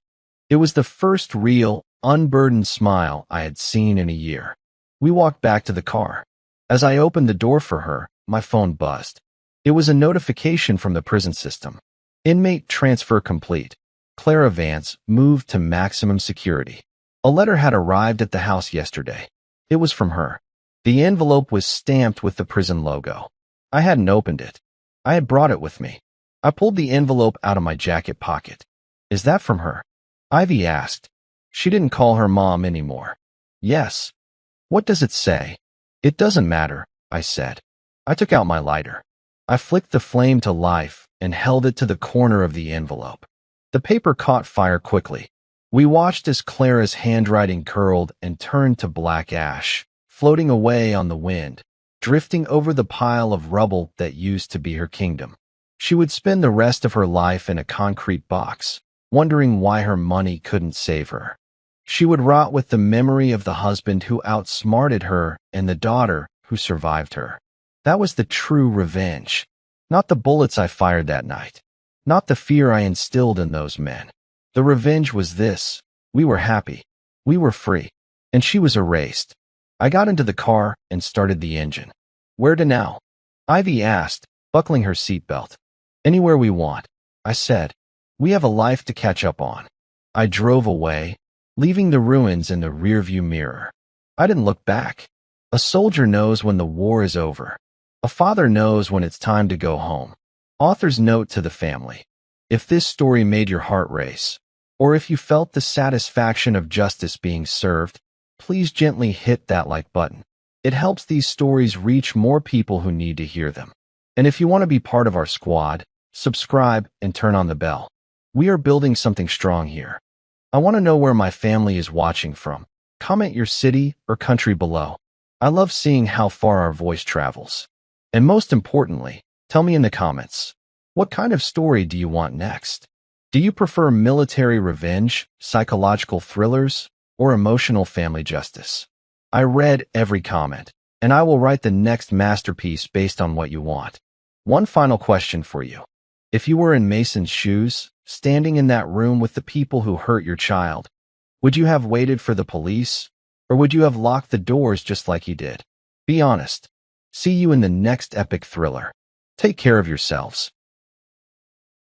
Speaker 1: It was the first real, unburdened smile I had seen in a year. We walked back to the car. As I opened the door for her, my phone buzzed. It was a notification from the prison system. "Inmate transfer complete. Clara Vance moved to maximum security." A letter had arrived at the house yesterday. It was from her. The envelope was stamped with the prison logo. I hadn't opened it. I had brought it with me. I pulled the envelope out of my jacket pocket. "Is that from her?" Ivy asked. She didn't call her mom anymore. "Yes." "What does it say?" "It doesn't matter," I said. I took out my lighter. I flicked the flame to life and held it to the corner of the envelope. The paper caught fire quickly. We watched as Clara's handwriting curled and turned to black ash, floating away on the wind, drifting over the pile of rubble that used to be her kingdom. She would spend the rest of her life in a concrete box, wondering why her money couldn't save her. She would rot with the memory of the husband who outsmarted her and the daughter who survived her. That was the true revenge. Not the bullets I fired that night. Not the fear I instilled in those men. The revenge was this. We were happy. We were free. And she was erased. I got into the car and started the engine. "Where to now?" Ivy asked, buckling her seatbelt. "Anywhere we want," I said. "We have a life to catch up on." I drove away, leaving the ruins in the rearview mirror. I didn't look back. A soldier knows when the war is over. A father knows when it's time to go home. Author's note to the family. If this story made your heart race, or if you felt the satisfaction of justice being served, please gently hit that like button. It helps these stories reach more people who need to hear them. And if you want to be part of our squad, subscribe and turn on the bell. We are building something strong here. I want to know where my family is watching from. Comment your city or country below. I love seeing how far our voice travels. And most importantly, tell me in the comments, what kind of story do you want next? Do you prefer military revenge, psychological thrillers, or emotional family justice? I read every comment, and I will write the next masterpiece based on what you want. One final question for you. If you were in Mason's shoes, standing in that room with the people who hurt your child, would you have waited for the police, or would you have locked the doors just like he did? Be honest. See you in the next epic thriller. Take care of yourselves.